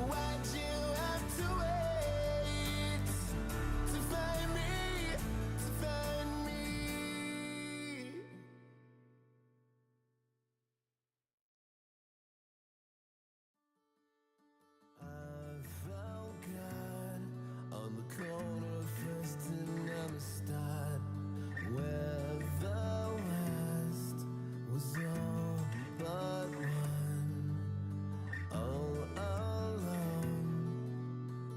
Why'd you have to wait to find me, to find me? I found God on the corner of First and Amistad, where the West was all but one, all alone,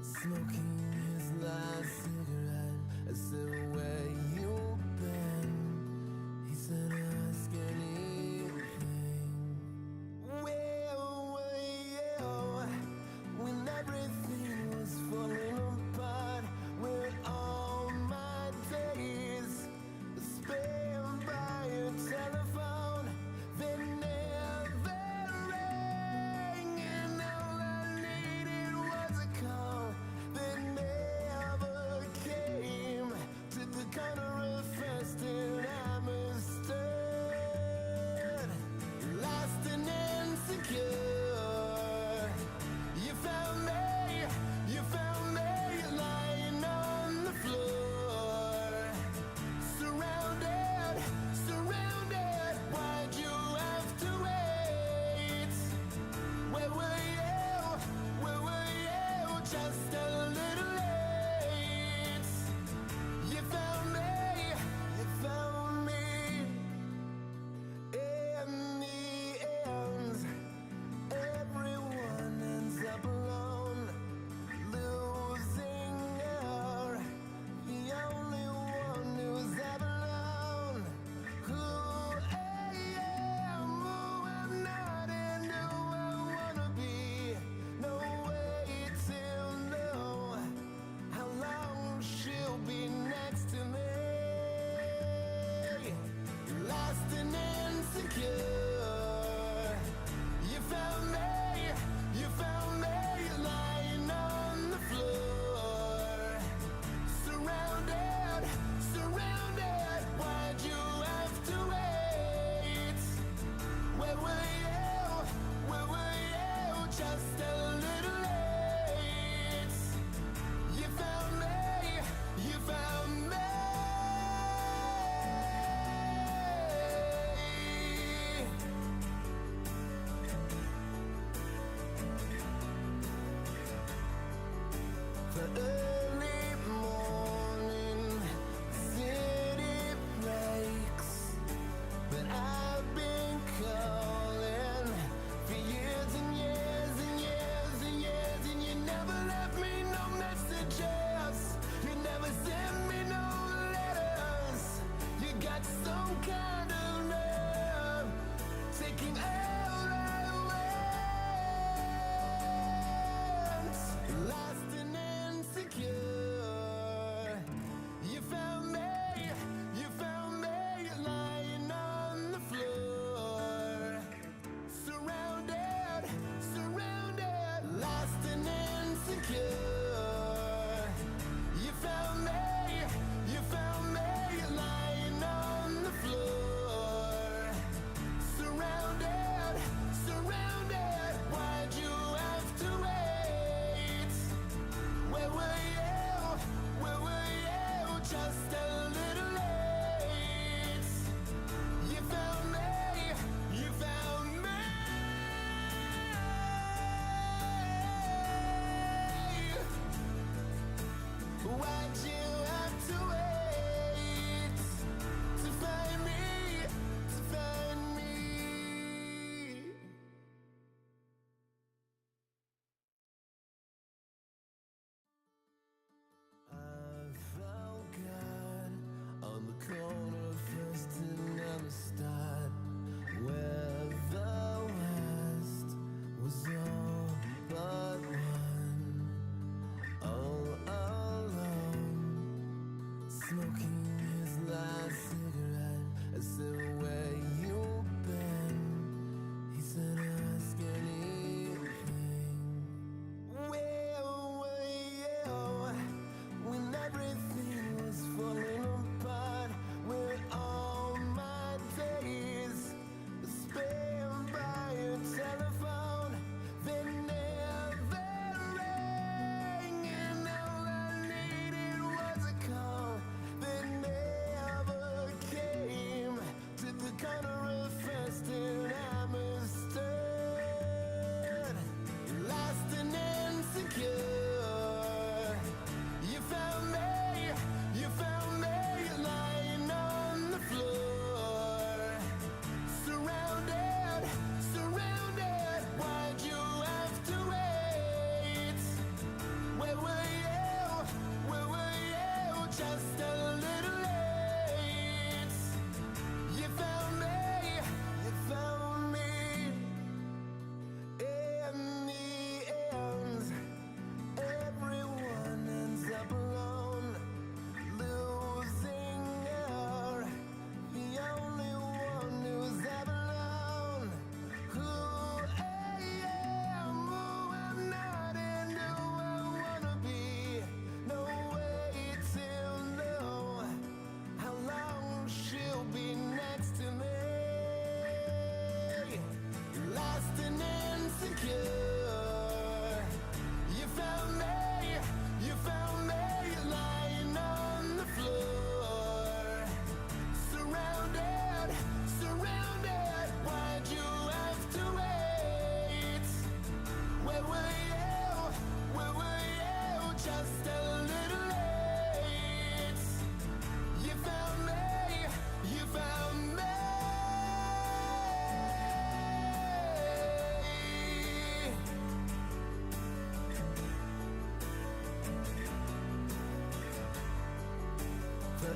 smoking his last cigarette. I said, where you been? He said, ask anything. Where were you when everything was falling apart? Where all my days spent by your telephone? They never rang, and all I needed was a call. They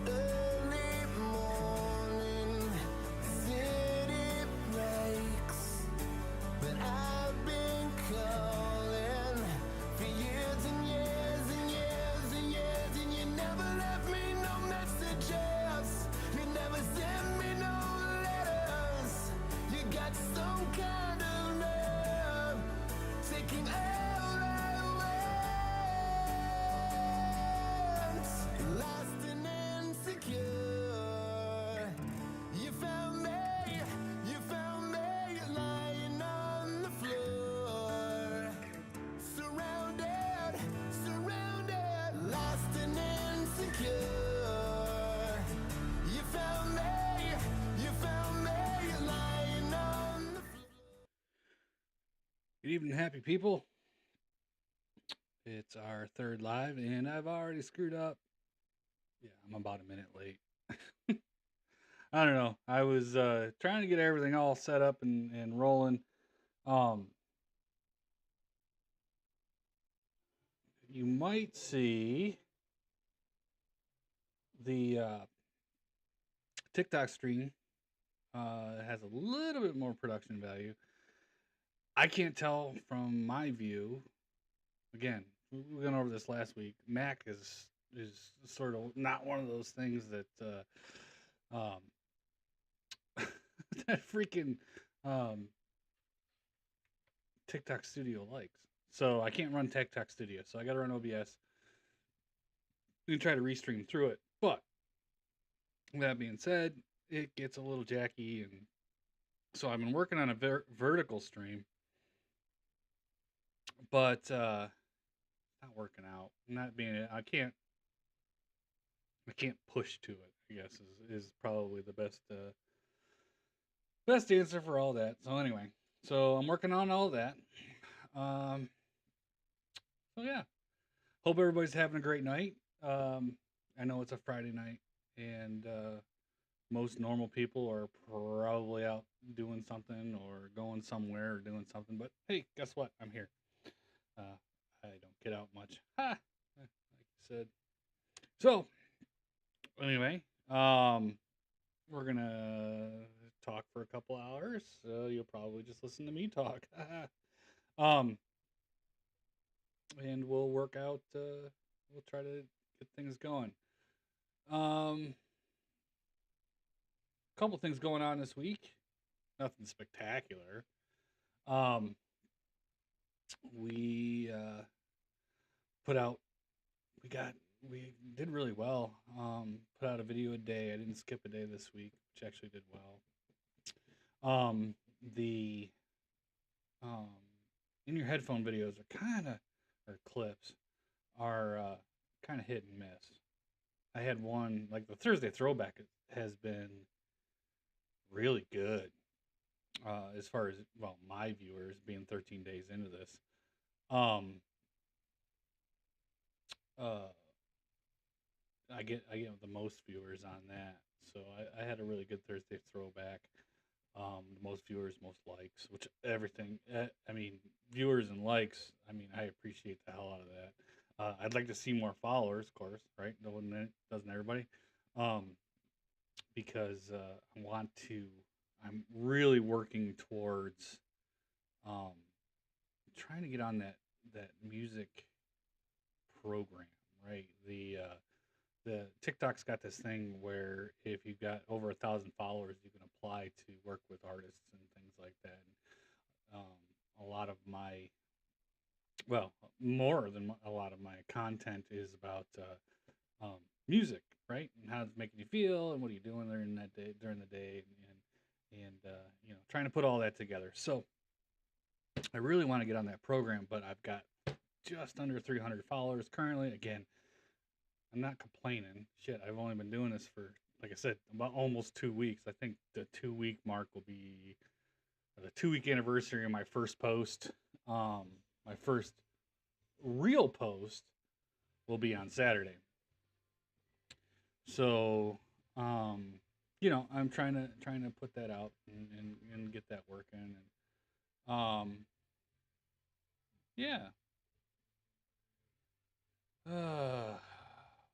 early morning, the city breaks, but I've been calling for years and years and years and years, and you never left me no messages, you never sent me no letters. You got some kind of nerve taking all I want, lost and insecure. You found me lying on the floor, surrounded, lost and insecure. You found me lying on the floor. Good evening, happy people. It's our third live, and I've already screwed up. Yeah, I'm about a minute late. I don't know. I was trying to get everything all set up and rolling. Um, you might see the TikTok stream has a little bit more production value. I can't tell from my view. Again, we went over this last week. Mac is sort of not one of those things that that freaking um, TikTok Studio likes. So I can't run TikTok Studio, so I got to run OBS and try to restream through it. But that being said, it gets a little jacky, and so I've been working on a vertical stream, but not working out. Not being I can't push to it. I guess is probably the best answer for all that. So anyway, so I'm working on all that. Um, so yeah, hope everybody's having a great night. I know it's a Friday night, and most normal people are probably out doing something or going somewhere or doing something. But hey, guess what? I'm here. I don't get out much. Ha! Like I said. So anyway, we're gonna talk for a couple hours. So you'll probably just listen to me talk. um, and we'll work out. We'll try to get things going. Couple things going on this week. Nothing spectacular. Um, we put out. We did really well. Put out a video a day. I didn't skip a day this week, which actually did well. The in your headphone videos are or clips are kind of hit and miss. I had one like the Thursday throwback has been really good as far as my viewers being 13 days into this. Um, uh, I get the most viewers on that, so I had a really good Thursday throwback. The most viewers, most likes, which everything. I mean, viewers and likes. I mean, I appreciate the hell out of that. I'd like to see more followers, of course, right? Doesn't everybody? Um, because I want to. I'm really working towards um, trying to get on that music program, right? The TikTok's got this thing where if you've got over 1,000 followers, you can apply to work with artists and things like that. And, a lot of my, well, more than a lot of my content is about music, right? And how it's making you feel, and what are you doing during the day, and trying to put all that together. So I really want to get on that program, but I've got just under 300 followers currently. Again, I'm not complaining. Shit, I've only been doing this for, like I said, about almost 2 weeks. I think the 2 week mark will be the 2 week anniversary of my first post. My first real post will be on Saturday. So, I'm trying to put that out and get that working. And yeah.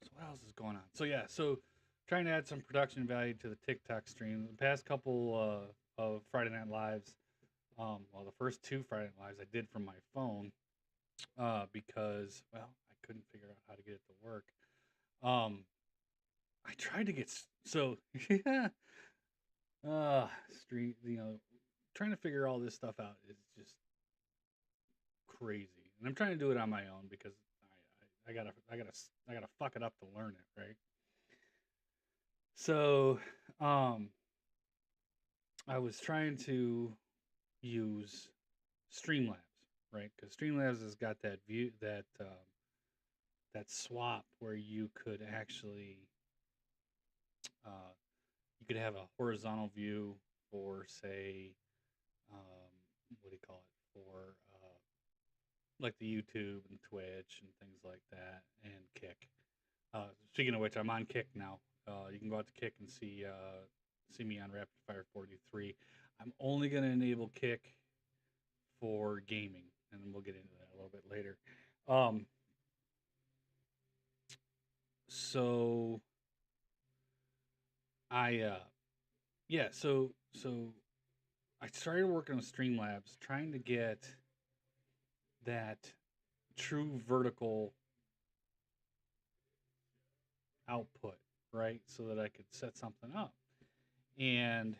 So what else is going on? So yeah, so trying to add some production value to the TikTok stream. The past couple of Friday Night Lives, well, the first two Friday Night Lives I did from my phone, because, well, I couldn't figure out how to get it to work. Um, I tried to get so yeah, street. Trying to figure all this stuff out is just crazy, and I'm trying to do it on my own because I gotta fuck it up to learn it, right? So, um, I was trying to use Streamlabs, right? Because Streamlabs has got that view, that swap where you could actually uh, you could have a horizontal view for, say, what do you call it, for like the YouTube and Twitch and things like that, and Kick. Speaking of which, I'm on Kick now. You can go out to Kick and see me on Rapid Fire 43. I'm only going to enable Kick for gaming, and then we'll get into that a little bit later. So I yeah, so I started working with Streamlabs, trying to get that true vertical output, right? So that I could set something up. And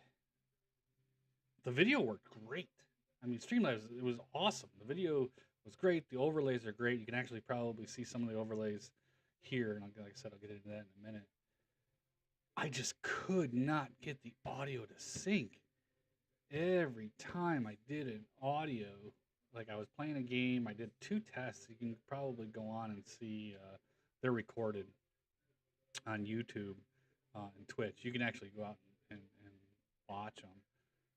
the video worked great. I mean, Streamlabs, it was awesome. The video was great. The overlays are great. You can actually probably see some of the overlays here. And like I said, I'll get into that in a minute. I just could not get the audio to sync. Every time I did an audio, like I was playing a game, I did two tests. You can probably go on and see, they're recorded on YouTube and Twitch. You can actually go out and watch them.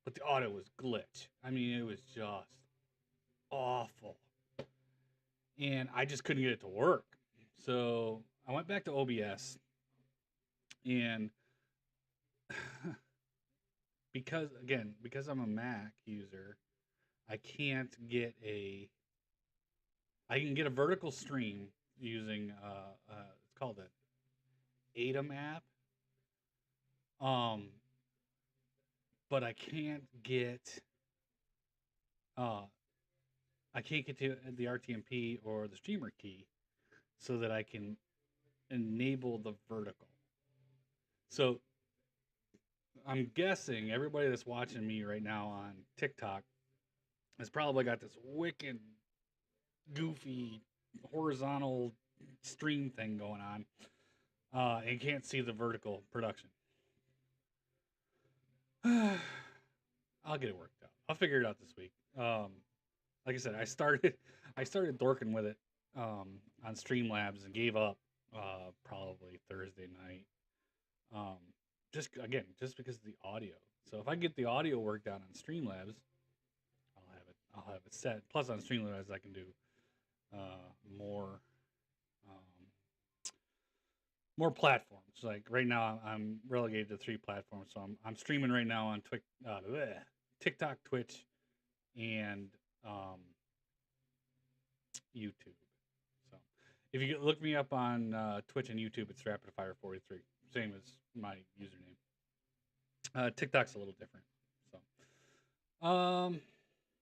But the audio was glitch. I mean, it was just awful. And I just couldn't get it to work. So I went back to OBS, and because I'm a Mac user, I can't get a I can get a vertical stream using it's called an Atom app. Um, but uh I can't get to the RTMP or the streamer key so that I can enable the vertical. So I'm guessing everybody that's watching me right now on TikTok has probably got this wicked, goofy, horizontal stream thing going on, and can't see the vertical production. I'll get it worked out. I'll figure it out this week. Like I said, I started dorking with it on Streamlabs and gave up probably Thursday night. Um, just because of the audio. So if I get the audio worked out on Streamlabs, I'll have it set. Plus on Streamlabs I can do more more platforms. Like right now I'm relegated to 3 platforms. So I'm streaming right now on TikTok, Twitch, and YouTube. So if you look me up on Twitch and YouTube, it's Rapid Fire 43, same as my username. TikTok's a little different. So,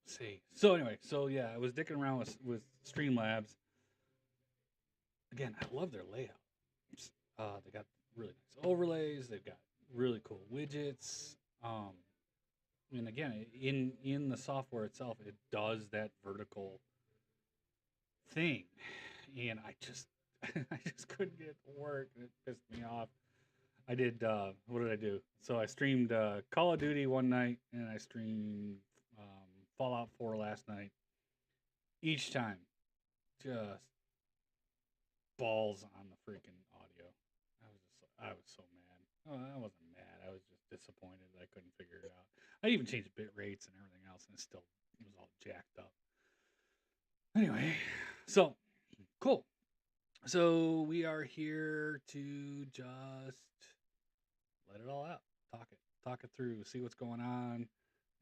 let's see. So anyway, so yeah, I was dicking around with Streamlabs. Again, I love their layout. They got really nice overlays. They've got really cool widgets. And again, in the software itself, it does that vertical thing, and I just I just couldn't get it to work, and it pissed me off. I did what did I do? So I streamed Call of Duty one night, and I streamed Fallout 4 last night. Each time, just balls on the freaking audio. I was so mad. Oh, I wasn't mad. I was just disappointed that I couldn't figure it out. I even changed bit rates and everything else, and it still was all jacked up. Anyway, so cool. So we are here to just let it all out, talk it through, see what's going on,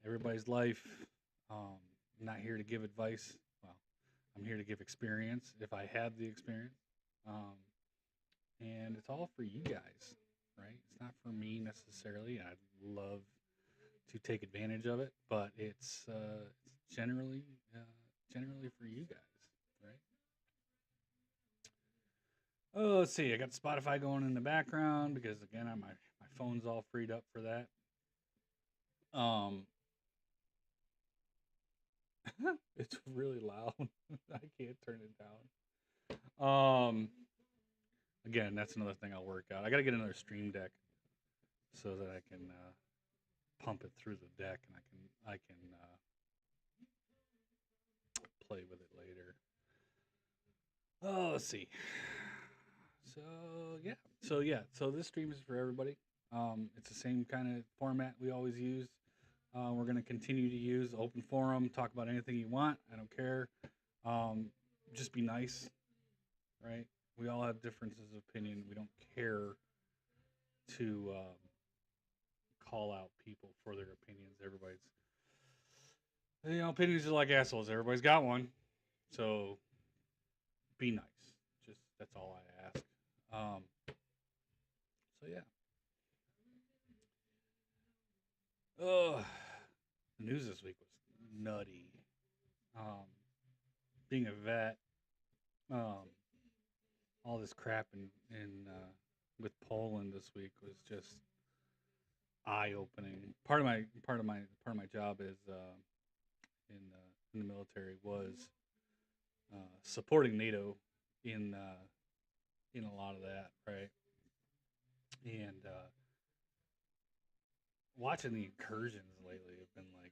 everybody's life. I'm not here to give advice. Well, I'm here to give experience if I have the experience, and it's all for you guys. right? It's not for me necessarily. I'd love to take advantage of it, but it's generally for you guys, right? Oh, let's see. I got Spotify going in the background because again, my phone's all freed up for that. Um, it's really loud. I can't turn it down. Again, that's another thing I'll work out. I got to get another Stream Deck so that I can pump it through the deck and I can play with it later. Oh, let's see. So so this stream is for everybody. It's the same kind of format we always use. We're going to continue to use open forum, talk about anything you want. I don't care. Just be nice, right? We all have differences of opinion. We don't care to call out people for their opinions. Everybody's, opinions are like assholes. Everybody's got one. So be nice. Just that's all I ask. So yeah. Oh, the news this week was nutty. Um, being a vet, um, all this crap in with Poland this week was just eye opening. Part of my job is in the military was supporting NATO in in a lot of that, right? And watching the incursions lately have been like,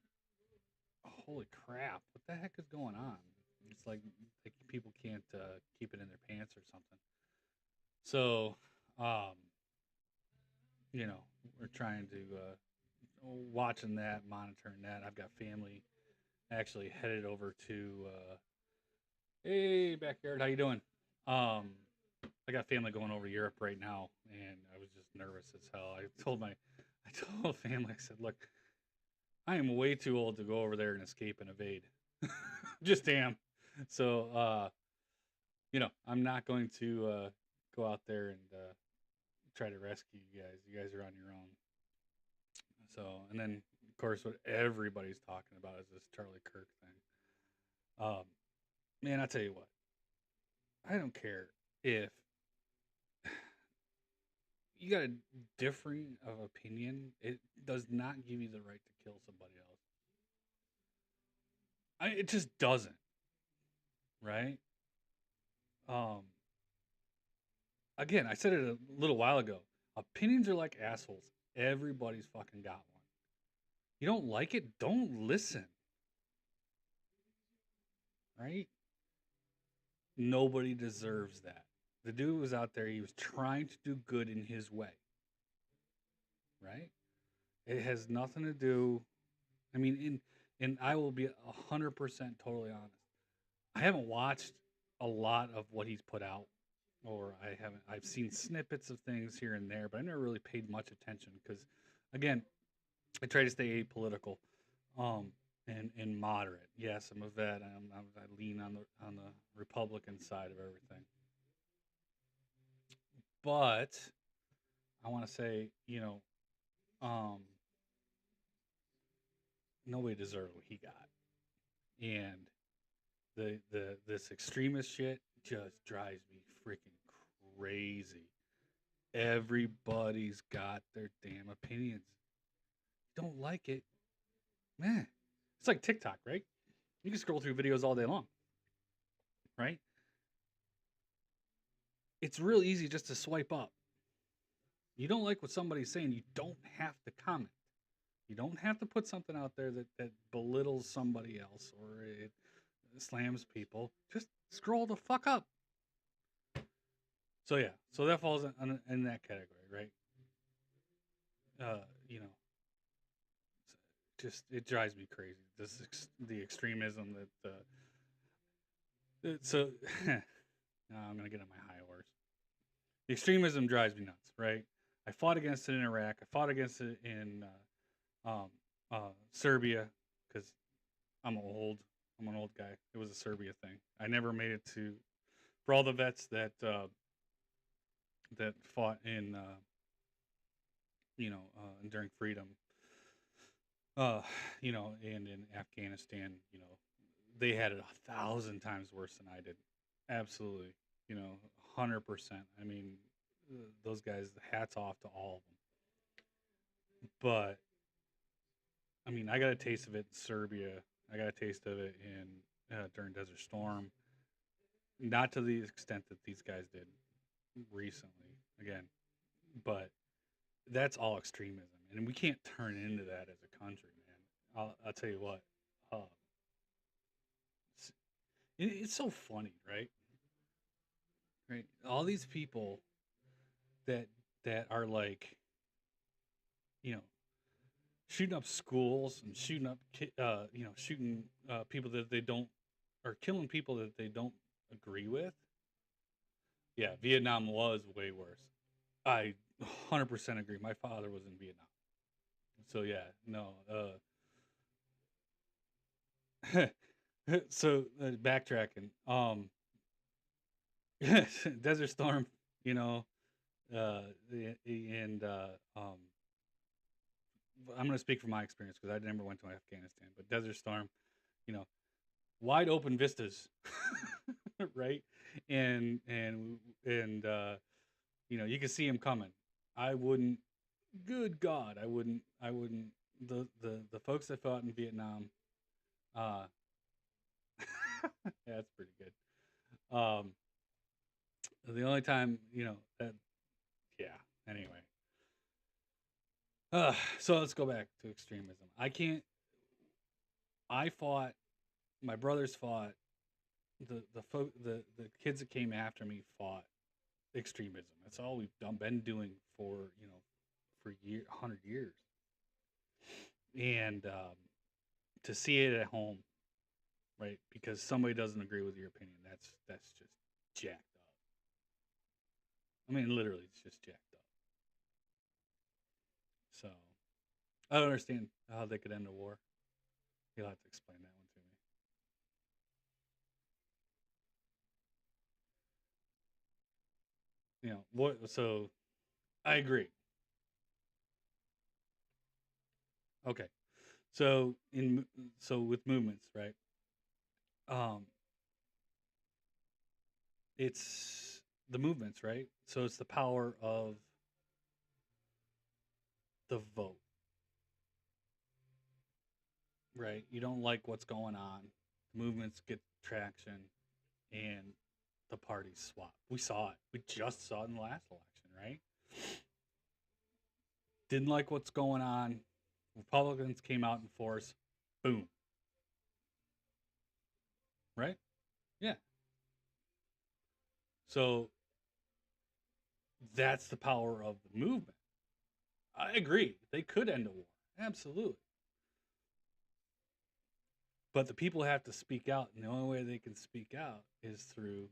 holy crap, what the heck is going on? It's like people can't keep it in their pants or something. So, um, we're trying to watching that, monitoring that. I've got family actually headed over to hey backyard, how you doing? Um, I got family going over to Europe right now, and I was just nervous as hell. I told family, I said, look, I am way too old to go over there and escape and evade. Just am. So, I'm not going to go out there and try to rescue you guys. You guys are on your own. So, and then of course, what everybody's talking about is this Charlie Kirk thing. Man, I tell you what, I don't care if you got a differing of opinion. It does not give you the right to kill somebody else. It just doesn't, right? Um, Again, I said it a little while ago. Opinions are like assholes. Everybody's fucking got one. You don't like it? Don't listen, right? Nobody deserves that. The dude was out there. He was trying to do good in his way, right? It has nothing to do. I mean, and I will be 100% totally honest. I haven't watched a lot of what he's put out, or I haven't. I've seen snippets of things here and there, but I never really paid much attention because, again, I try to stay apolitical, um, and moderate. Yes, I'm a vet. I lean on the Republican side of everything, but I want to say, um, nobody deserved what he got, and the this extremist shit just drives me freaking crazy. Everybody's got their damn opinions. Don't like it, man. It's like TikTok, right? You can scroll through videos all day long, right? It's real easy just to swipe up. You don't like what somebody's saying, you don't have to comment. You don't have to put something out there that belittles somebody else or it slams people. Just scroll the fuck up. So yeah, so that falls in that category, right? You know, just it drives me crazy. The extremism that so now I'm gonna get on my high horse. The extremism drives me nuts, right? I fought against it in Iraq. I fought against it in Serbia because I'm old. I'm an old guy. It was a Serbia thing. I never made it to. For all the vets that that fought in enduring freedom, and in Afghanistan, they had it 1,000 times worse than I did. Absolutely, 100%. I mean, those guys, hats off to all of them. But I mean, I got a taste of it in Serbia. I got a taste of it in during Desert Storm. Not to the extent that these guys did recently, again, but that's all extremism, and we can't turn into that as a country, man. I'll tell you what. Uh, it's, it's so funny, right? Right. All these people that are like, you know, shooting up schools and shooting up, shooting people that they don't, or killing people that they don't agree with. Yeah, Vietnam was way worse. I 100% agree. My father was in Vietnam. So yeah, no. So backtracking. Desert Storm, you know, and I'm going to speak from my experience because I never went to Afghanistan, but Desert Storm, you know, wide open vistas, right? And you can see him coming. I wouldn't. Good God, I wouldn't. I wouldn't. The folks that fought in Vietnam, uh, yeah, that's pretty good. The only time, that, yeah. Anyway, so let's go back to extremism. I can't. I fought. My brothers fought. The kids that came after me fought extremism. That's all we've been doing for 100 years, and to see it at home, right? Because somebody doesn't agree with your opinion. That's just jacked up. I mean, literally, it's just jacked up. So I don't understand how they could end a war. You'll have to explain that one to me. What? So I agree. Okay. So with movements, right? Um, it's the movements, right? So it's the power of the vote, right? You don't like what's going on. The movements get traction, and the parties swap. We saw it. We just saw it in the last election, right? Didn't like what's going on. Republicans came out in force. Boom. Right? Yeah. So that's the power of the movement. I agree. They could end a war. Absolutely. But the people have to speak out, and the only way they can speak out is through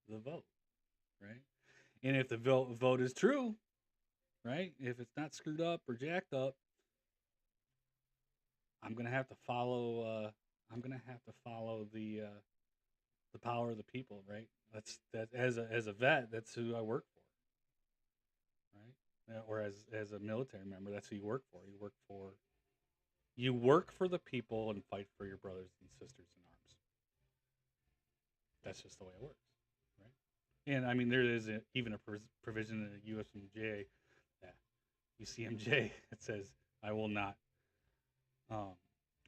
the vote, right? And if the vote is true, right? If it's not screwed up or jacked up, I'm gonna have to follow. I'm gonna have to follow the power of the people, right? That's that as a vet. That's who I work for, right? Or as a military member, that's who you work for. You work for the people and fight for your brothers and sisters in arms. That's just the way it works, right? And I mean, there is even a provision in the USMJ, that UCMJ, that says, "I will not, um,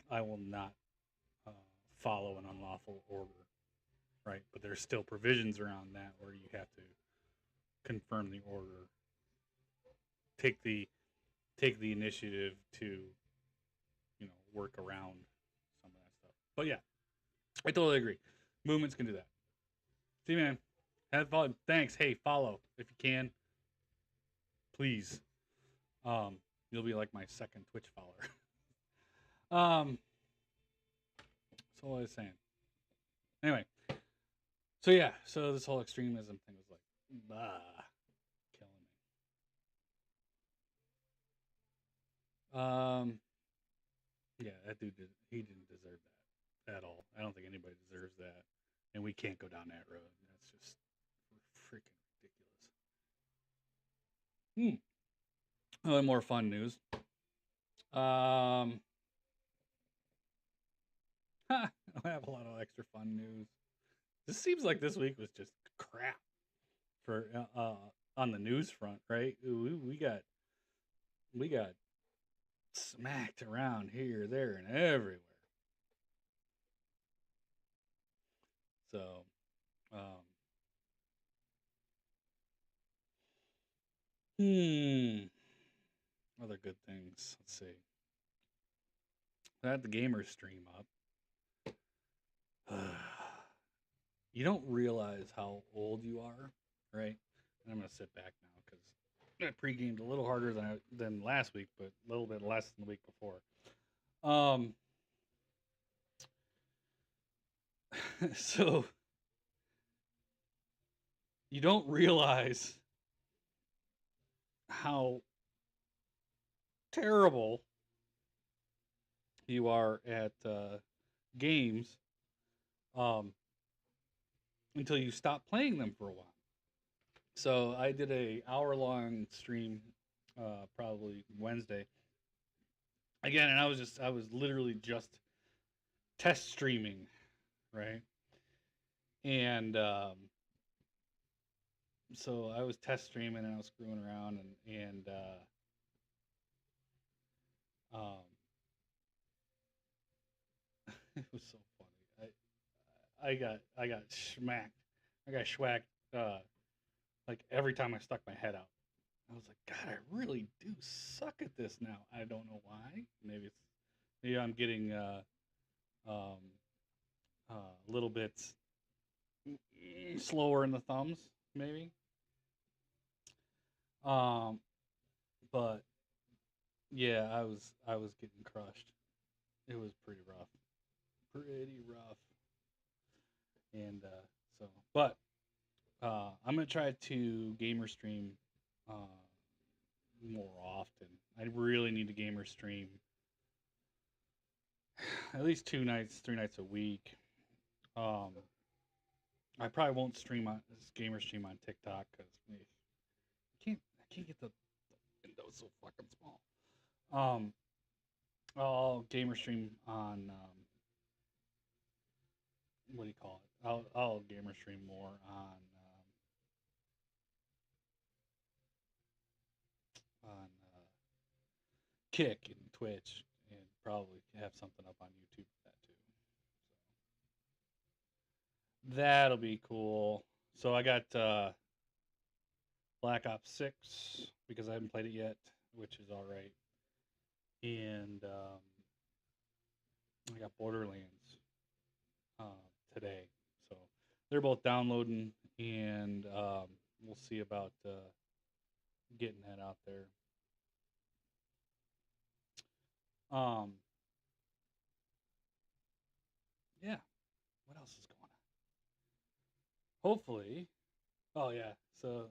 I will not uh, follow an unlawful order." Right, but there's still provisions around that where you have to confirm the order, take the initiative to work around some of that stuff. But yeah, I totally agree. Movements can do that. See, man, have fun. Thanks. Hey, follow if you can, please. You'll be like my second Twitch follower. That's all I was saying. Anyway, so yeah, so this whole extremism thing was like, bah, killing me. Yeah, that dude he didn't deserve that at all. I don't think anybody deserves that, and we can't go down that road. That's just freaking ridiculous. A little more fun news. I don't have a lot of extra fun news. This seems like this week was just crap for on the news front, right? We got smacked around here, there, and everywhere. So, um, other good things. Let's see. I had the gamer stream up. You don't realize how old you are, right? And I'm gonna sit back now because I pre-gamed a little harder than last week, but a little bit less than the week before. So you don't realize how terrible you are at games until you stop playing them for a while. So I did a hour-long stream probably Wednesday again, and I was literally just test streaming, right? And so I was test streaming and I was screwing around and it was so funny. I got smacked. I got schwacked like every time I stuck my head out. I was like, God, I really do suck at this now. I don't know why. Maybe I'm getting um, a little bit slower in the thumbs, maybe. But yeah, I was getting crushed. It was pretty rough, and but I'm gonna try to gamer stream uh, more often. I really need to gamer stream at least 2 nights, 3 nights a week. I probably won't stream on this gamer stream on TikTok because I can't get the window so fucking small. I'll gamer stream on what do you call it? I'll gamer stream more on Kick and Twitch, and probably have something up on YouTube for that too. So that'll be cool. So I got Black Ops 6 because I haven't played it yet, which is all right. And I got Borderlands today. So they're both downloading, and we'll see about getting that out there. Yeah. What else is going on? Hopefully. Oh yeah. So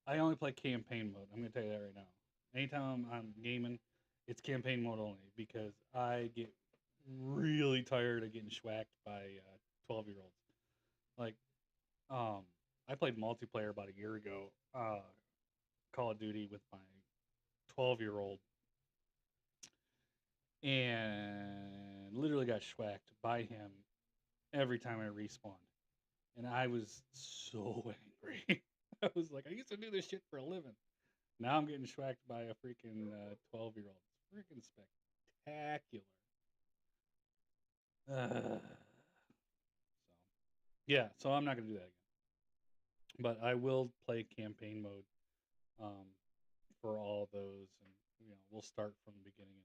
I only play campaign mode. I'm gonna tell you that right now. Anytime I'm gaming, it's campaign mode only because I get really tired of getting schwacked by 12-year-olds. Like, I played multiplayer about a year ago, Call of Duty with my 12-year-old, and literally got schwacked by him every time I respawned. And I was so angry. I was like, I used to do this shit for a living. Now I'm getting schwacked by a freaking 12-year-old. Freaking spectacular. So yeah, so I'm not gonna do that again. But I will play campaign mode for all of those, and we'll start from the beginning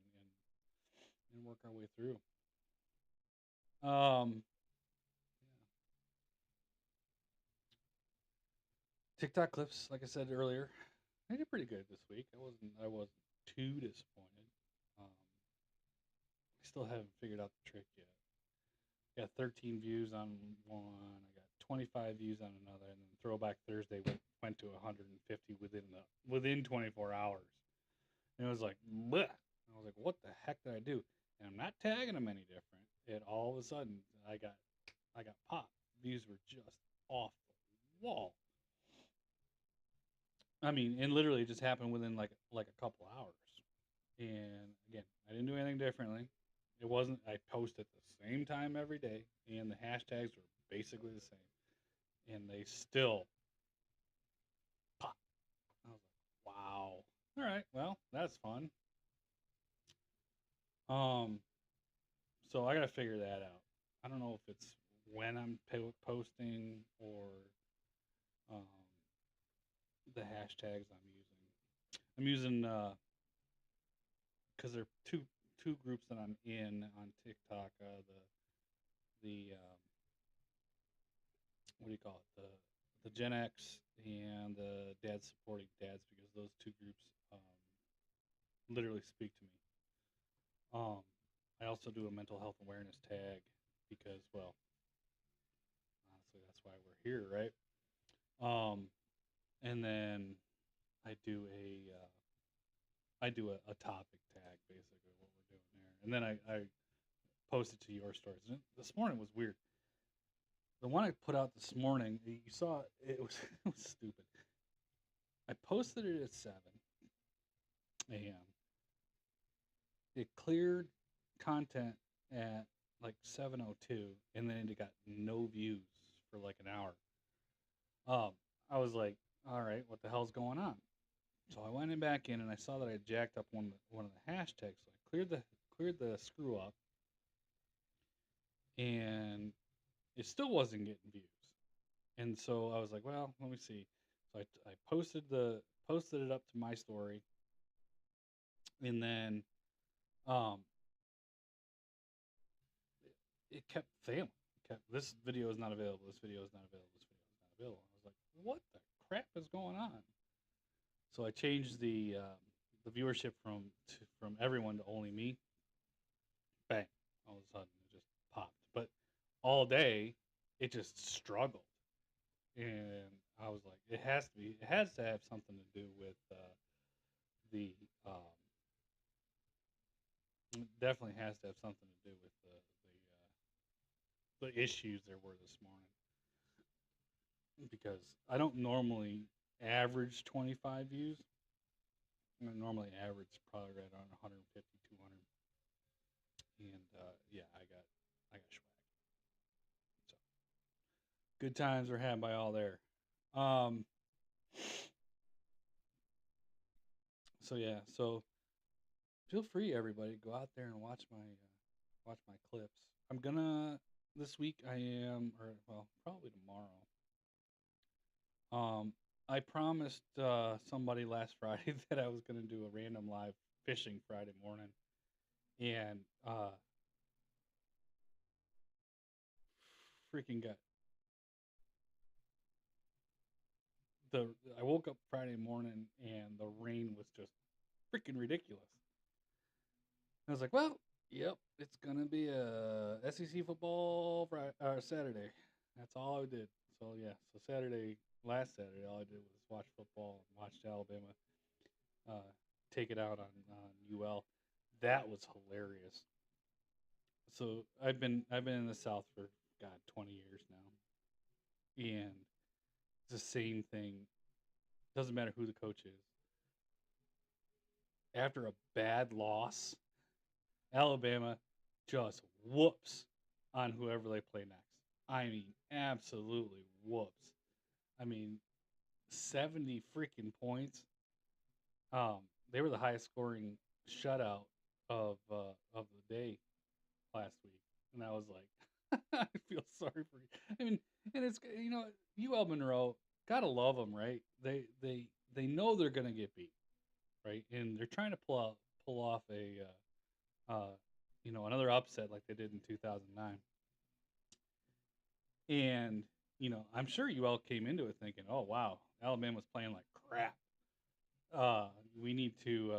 and work our way through. TikTok clips, like I said earlier, I did pretty good this week. I wasn't too disappointed. I still haven't figured out the trick yet. Got 13 views on one. I got 25 views on another, and then Throwback Thursday went to 150 within 24 hours. And it was like, bleh. I was like, what the heck did I do? And I'm not tagging them any different. And all of a sudden, I got popped. Views were just off the wall. I mean, and literally it just happened within like a couple hours. And again, I didn't do anything differently. It wasn't. I post at the same time every day, and the hashtags were basically the same, and they still pop. I was like, wow. All right, well, that's fun. Um, so I gotta figure that out. I don't know if it's when I'm posting or um, the hashtags I'm using. I'm using because there are two groups that I'm in on TikTok. The what do you call it? The Gen X and the Dads Supporting Dads, because those two groups literally speak to me. Um, I also do a mental health awareness tag because, well, honestly, that's why we're here, right? Um, and then I do a topic tag, basically what we're doing there, and then I post it to your stories. And this morning was weird. The one I put out this morning, you saw it was it was stupid. I posted it at 7 a.m. It cleared content at like 7:02, and then it got no views for like an hour. I was like, all right, what the hell's going on? So I went back in and I saw that I jacked up one of the hashtags. So I cleared the screw up, and it still wasn't getting views. And so I was like, well, let me see. So I posted it up to my story, and then um, it kept failing. This video is not available. This video is not available. This video is not available. I was like, what the crap is going on? So I changed the viewership from everyone to only me. Bang! All of a sudden, it just popped. But all day, it just struggled, and I was like, it has to be. It has to have something to do with the. It definitely has to have something to do with the issues there were this morning, because I don't normally average 25 views. I normally average probably right around 150, 200, and yeah, I got swag. So good times were had by all there. Um, so yeah, so feel free, everybody, go out there and watch my clips. I'm gonna this week. I am, or well, probably tomorrow. I promised somebody last Friday that I was gonna do a random live fishing Friday morning, and freaking got the. I woke up Friday morning and the rain was just freaking ridiculous. I was like, well, yep, it's gonna be a SEC football Saturday. That's all I did. So yeah, so last Saturday, all I did was watch football and watched Alabama uh, take it out on UL. That was hilarious. So I've been in the South for God 20 years now, and it's the same thing. Doesn't matter who the coach is. After a bad loss, Alabama just whoops on whoever they play next. I mean, absolutely whoops. I mean, 70 freaking points. Um, they were the highest scoring shutout of the day last week, and I was like, I feel sorry for you. I mean, and it's UL Monroe, gotta love them, right? They know they're gonna get beat, right? And they're trying to pull off another upset like they did in 2009. And I'm sure UL came into it thinking, oh wow, Alabama's playing like crap. We need to,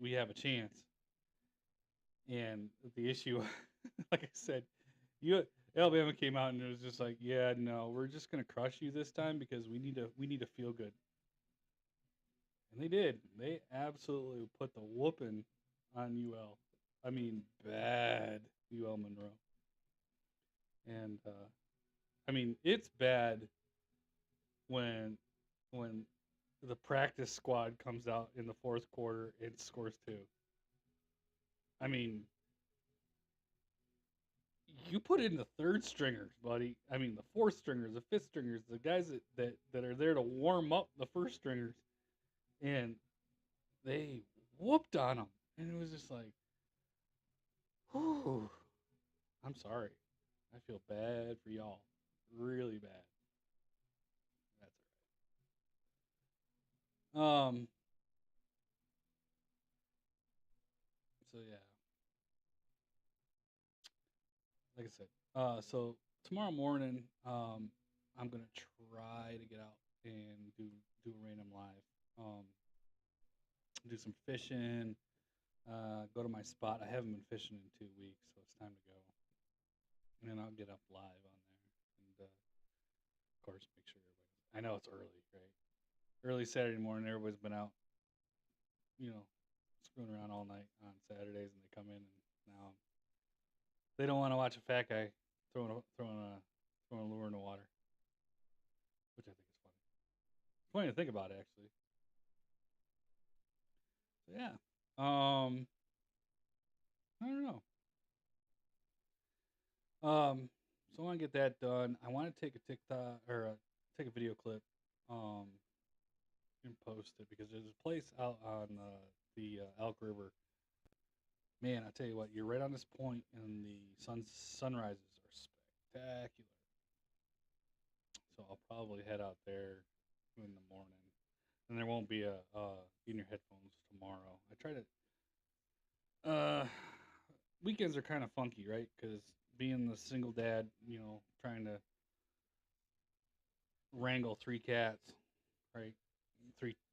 we have a chance. And the issue, like I said, Alabama came out and it was just like, yeah, no, we're just gonna crush you this time because we need to feel good. And they did. They absolutely put the whooping on UL. I mean, bad UL Monroe. And I mean, it's bad when when the practice squad comes out in the fourth quarter and scores 2. I mean, you put in the third stringers, buddy. I mean, the fourth stringers, the fifth stringers, the guys that are there to warm up the first stringers, and they whooped on them. And it was just like, whew, I'm sorry. I feel bad for y'all. Really bad. That's all right. So yeah. Like I said, so tomorrow morning, I'm gonna try to get out and do a random live. Do some fishing. Go to my spot. I haven't been fishing in 2 weeks, so it's time to go. And then I'll get up live on there, and of course make sure everybody. I know it's early, right? Early Saturday morning. Everybody's been out, you know, screwing around all night on Saturdays, and they come in, and now they don't want to watch a fat guy throwing a lure in the water, which I think is funny. Funny to think about, actually. So yeah. I don't know. So I want to get that done. I want to take a TikTok or take a video clip, um, and post it because there's a place out on the Elk River. Man, I tell you what, you're right on this point, and the sunrises are spectacular. So I'll probably head out there in the morning, and there won't be a in your headphones tomorrow. I try to. Weekends are kind of funky, right? Because being the single dad, trying to wrangle 3 cats, right?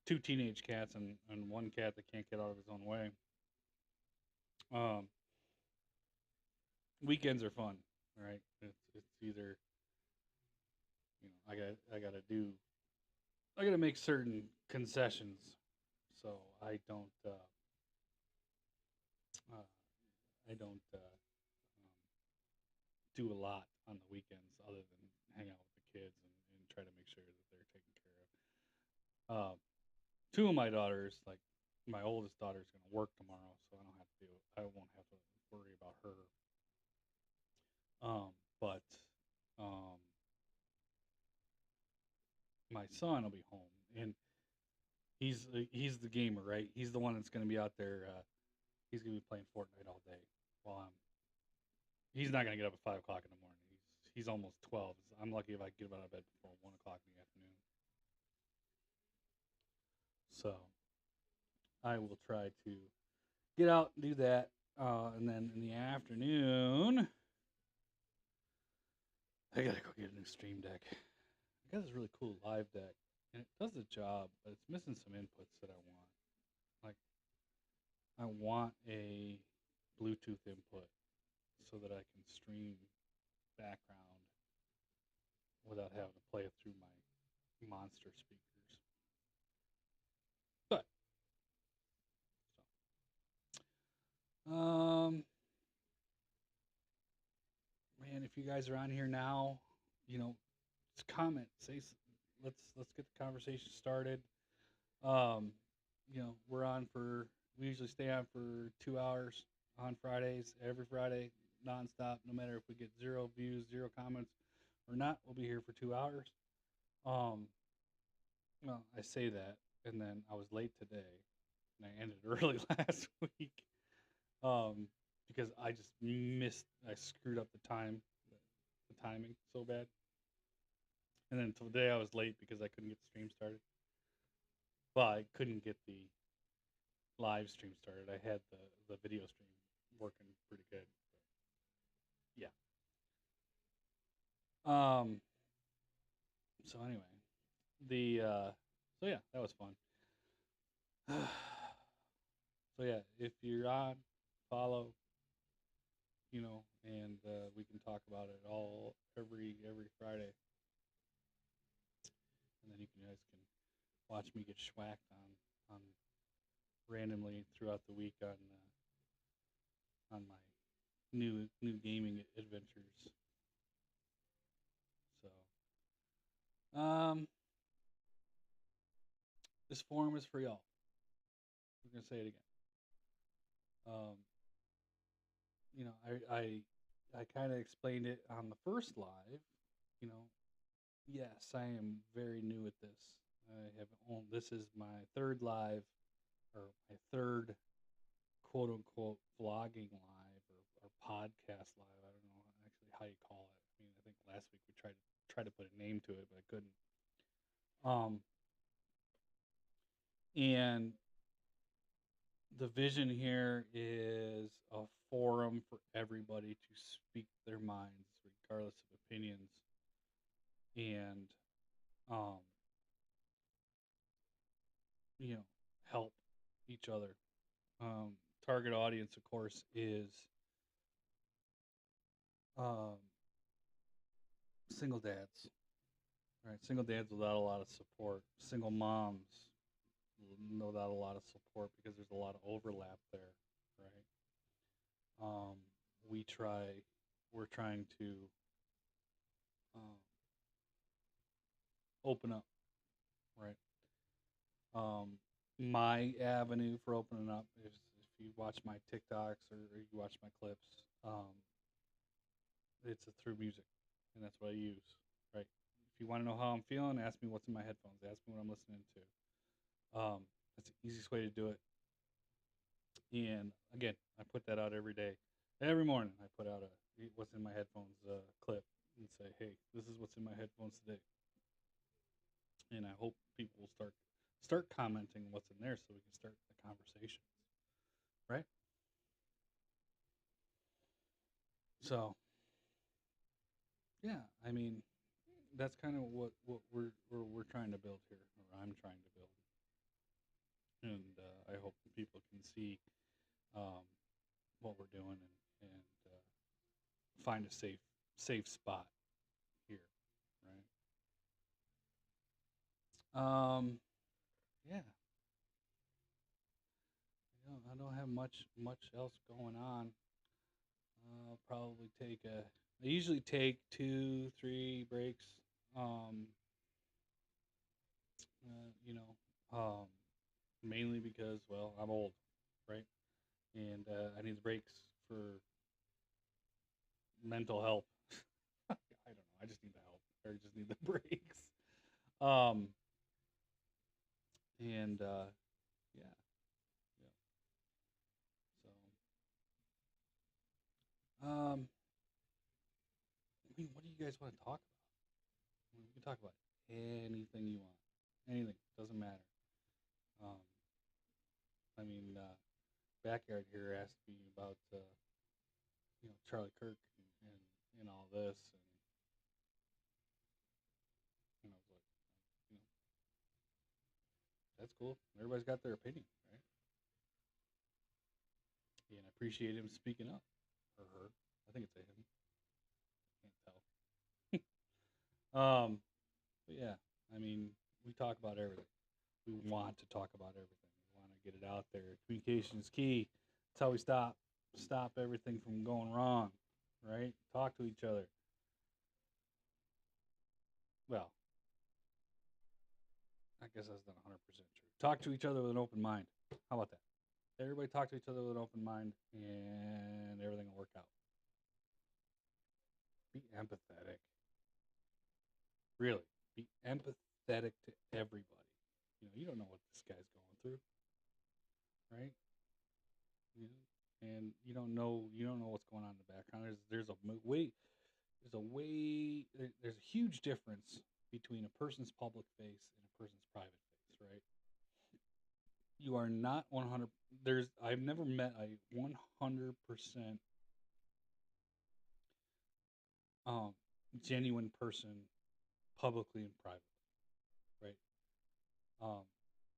Two teenage cats and one cat that can't get out of his own way. Um, Weekends are fun, right? It's either I gotta make certain concessions, so uh, I don't do a lot on the weekends other than hang out with the kids and try to make sure that they're taken care of. Um, Two of my daughters, like my oldest daughter, is going to work tomorrow, so I won't have to worry about her. But um, my son will be home, and he's the gamer, right? He's the one that's going to be out there. He's going to be playing Fortnite all day. While he's not going to get up at 5 o'clock in the morning. He's almost 12. I'm lucky if I get him out of bed before 1 o'clock in the afternoon. So I will try to get out and do that, and then in the afternoon, I gotta go get a new Stream Deck. I got this really cool live deck, and it does the job, but it's missing some inputs that I want. Like, I want a Bluetooth input so that I can stream background without having to play it through my monster speakers. But man, if you guys are on here now, just comment, let's get the conversation started. Um, we're on we usually stay on for 2 hours on Fridays, every Friday, nonstop. No matter if we get 0 views, 0 comments, or not, we'll be here for 2 hours. Well, I say that, and then I was late today, and I ended early last week, because I just I screwed up the timing so bad, and then today I was late because I couldn't get the stream started. Well, I couldn't get the live stream started. I had the video stream working pretty good. But yeah. So anyway, so yeah, that was fun. So yeah, if you're on, follow, and we can talk about it all every Friday, and then you guys can watch me get schwacked on randomly throughout the week on my new gaming adventures. So This forum is for y'all. We're gonna say it again. Um, you know, I kind of explained it on the first live. You know, yes, I am very new at this. I have only, this is my third live, or my third quote unquote vlogging live, or podcast live. I don't know actually how you call it. I mean, I think last week we tried to put a name to it, but I couldn't. Um, and the vision here is a forum for everybody to speak their minds, regardless of opinions, and um, you know, help each other. Target audience, of course, is um, single dads, right? Single dads without a lot of support, single moms without a lot of support because there's a lot of overlap there, right? Um, we try, we're trying to um, open up, right? Um, my avenue for opening up is if you watch my TikToks or you watch my clips, it's through music, and that's what I use, right? If you want to know how I'm feeling, ask me what's in my headphones. Ask me what I'm listening to. That's the easiest way to do it. And again, I put that out every day, every morning. I put out a what's in my headphones clip and say, hey, this is what's in my headphones today. And I hope people will start commenting what's in there so we can start the conversation, right? So yeah, I mean, that's kind of what we're trying to build here, or I'm trying to build, and I hope people can see um, what we're doing and find a safe spot here, right? Yeah, I don't have much else going on. I'll probably take a. I usually take 2-3 breaks. Um, you know, mainly because well, I'm old, right? And I need the breaks for mental health. I don't know. I just need the help, or just need the breaks. Um, and yeah, yeah. So, I mean, what do you guys want to talk about? I mean, we can talk about anything you want. Anything doesn't matter. Um, I mean, backyard here asked me about Charlie Kirk and all this, and I was like, you know, that's cool. Everybody's got their opinion, right? And I appreciate him speaking up, or her. I think it's a him. Can't tell. But yeah, I mean, we talk about everything. We want to talk about everything. We want to get it out there. Communication is key. That's how we stop everything from going wrong, right? Talk to each other. Well, I guess that's not 100% true. Talk to each other with an open mind. How about that? Everybody talk to each other with an open mind, and everything will work out. Be empathetic. Really, be empathetic to everybody. You don't know what this guy's going through, right? You know, and you don't know what's going on in the background. There's a huge difference between a person's public face and a person's private face, right? You are not 100. I've never met a 100% um, genuine person publicly and privately, right? Um,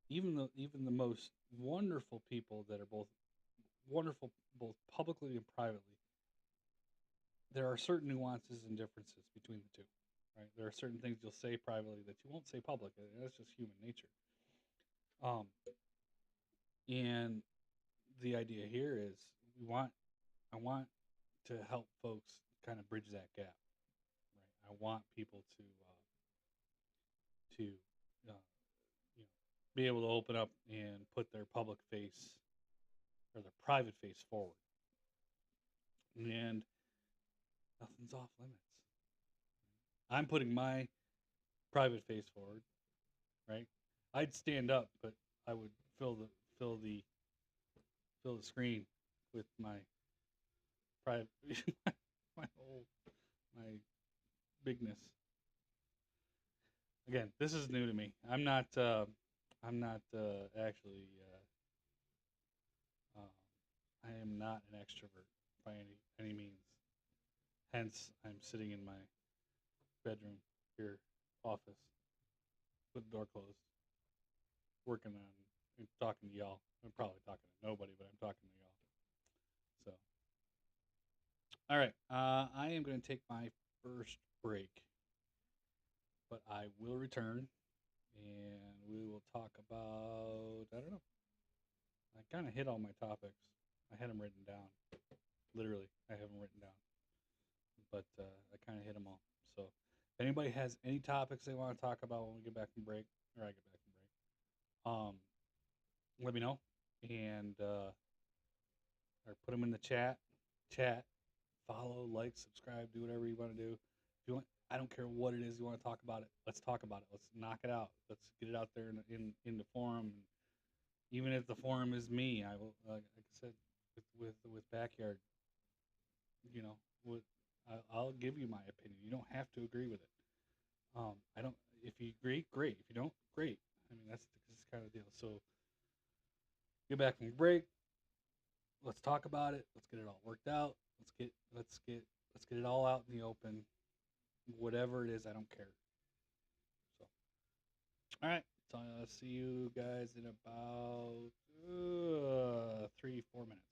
even the most wonderful people that are both wonderful both publicly and privately, there are certain nuances and differences between the two, right? There are certain things you'll say privately that you won't say publicly. That's just human nature. Um, and the idea here is I want to help folks kind of bridge that gap, right? I want people to uh, you know be able to open up and put their public face or their private face forward. And nothing's off limits. I'm putting my private face forward, right? I'd stand up, but I would fill the screen with my private my bigness. Again, this is new to me. I'm not actually I am not an extrovert by any means. Hence, I'm sitting in my bedroom here, office, with the door closed, working on and talking to y'all. I'm probably talking to nobody, but I'm talking to y'all. So, all right, I am going to take my first break, but I will return, and we will talk about, I don't know. I kind of hit all my topics. I had them written down. Literally, I have them written down. But I kind of hit them all. So, if anybody has any topics they want to talk about when we get back from break, or I get back from break, let me know. And, or put them in the chat. Follow, like, subscribe, do whatever you want to do. If you want, I don't care what it is you want to talk about it. Let's talk about it. Let's knock it out. Let's get it out there in the forum. And even if the forum is me, I will, like I said, with backyard, you know, I'll give you my opinion. You don't have to agree with it. I don't. If you agree, great. If you don't, great. I mean, that's kind of the deal. So, get back from break. Let's talk about it. Let's get it all worked out. Let's get it all out in the open. Whatever it is, I don't care. So, all right. So I'll see you guys in about 3-4 minutes.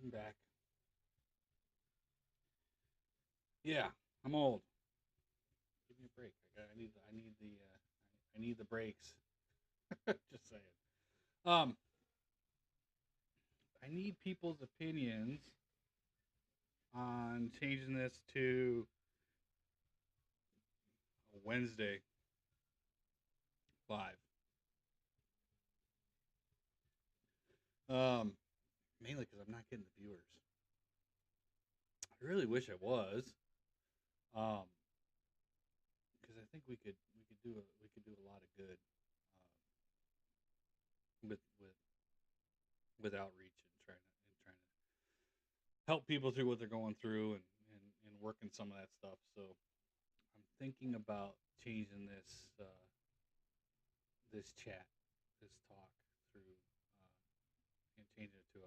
I'm back. Yeah, I'm old. Give me a break. I need the breaks. Just saying. Um, I need people's opinions on changing this to a Wednesday live. Um, Mainly because I'm not getting the viewers. I really wish I was. Um, because I think we could do a lot of good with outreach and trying to help people through what they're going through and working some of that stuff. So I'm thinking about changing this chat, this talk through and changing it to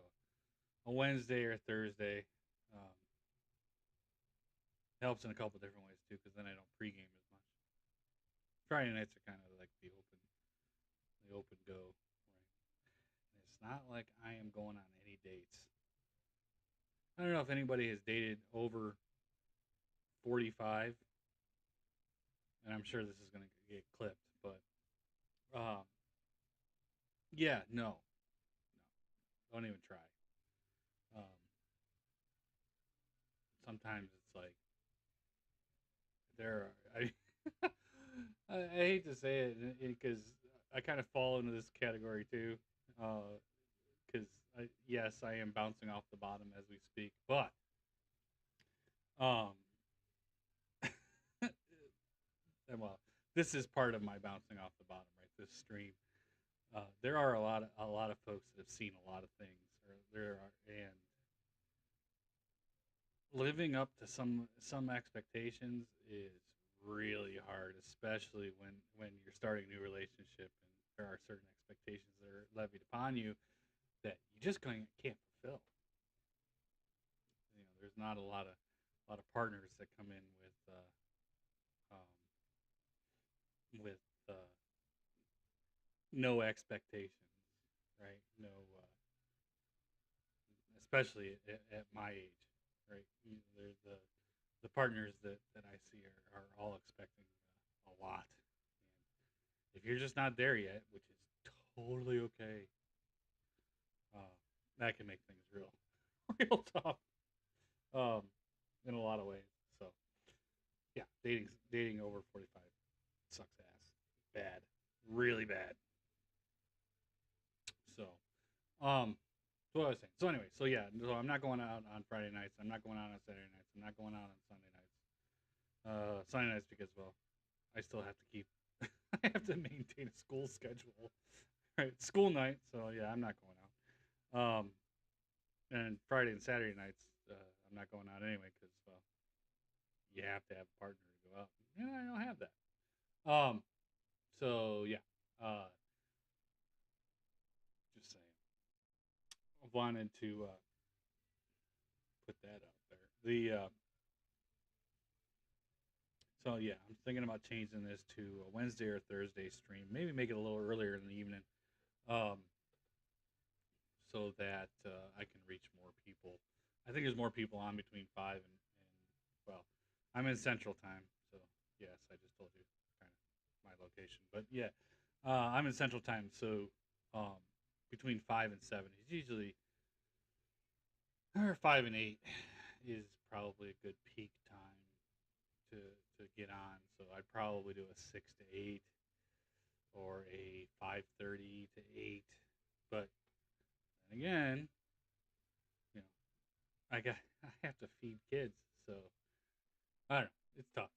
a Wednesday or Thursday. Um, Helps in a couple different ways too, because then I don't pregame as much. Friday nights are kind of like the open go, right? And it's not like I am going on any dates. I don't know if anybody has dated over 45, and I'm sure this is going to get clipped, but um, yeah, no, don't even try. Um, Sometimes it's like there are, I hate to say it because I kind of fall into this category too. Because yes, I am bouncing off the bottom as we speak, but um, and well, this is part of my bouncing off the bottom, right? This stream. There are a lot of folks that have seen a lot of things, or there are, and living up to some expectations is really hard, especially when you're starting a new relationship and there are certain expectations that are levied upon you that you just can't fulfill. There's not a lot of partners that come in um, with no expectations, right? No, especially at my age, right? They're the partners that I see are all expecting a lot. And if you're just not there yet, which is totally okay, uh, that can make things real tough um, in a lot of ways. So yeah, dating over 45 sucks ass, bad, really bad. So um, what was I saying? So anyway, so yeah, so I'm not going out on Friday nights. I'm not going out on Saturday nights. I'm not going out on Sunday nights. Sunday nights because well, I still have to keep. I have to maintain a school schedule, right? School night. So yeah, I'm not going out. And Friday and Saturday nights, I'm not going out anyway because well, you have to have a partner to go out. And I don't have that. So yeah, uh, just saying. I wanted to put that out there. So yeah, I'm thinking about changing this to a Wednesday or Thursday stream. Maybe make it a little earlier in the evening, um, so that I can reach more people. I think there's more people on between 5 and well, I'm in Central Time, so yes, I just told you kind of my location. But yeah, I'm in Central Time, so um, between 5 and 7 is usually, or 5 and 8 is probably a good peak time to get on. So I'd probably do a 6 to 8 or a 5:30 to 8. But then again, you know, I have to feed kids, so I don't know. It's tough.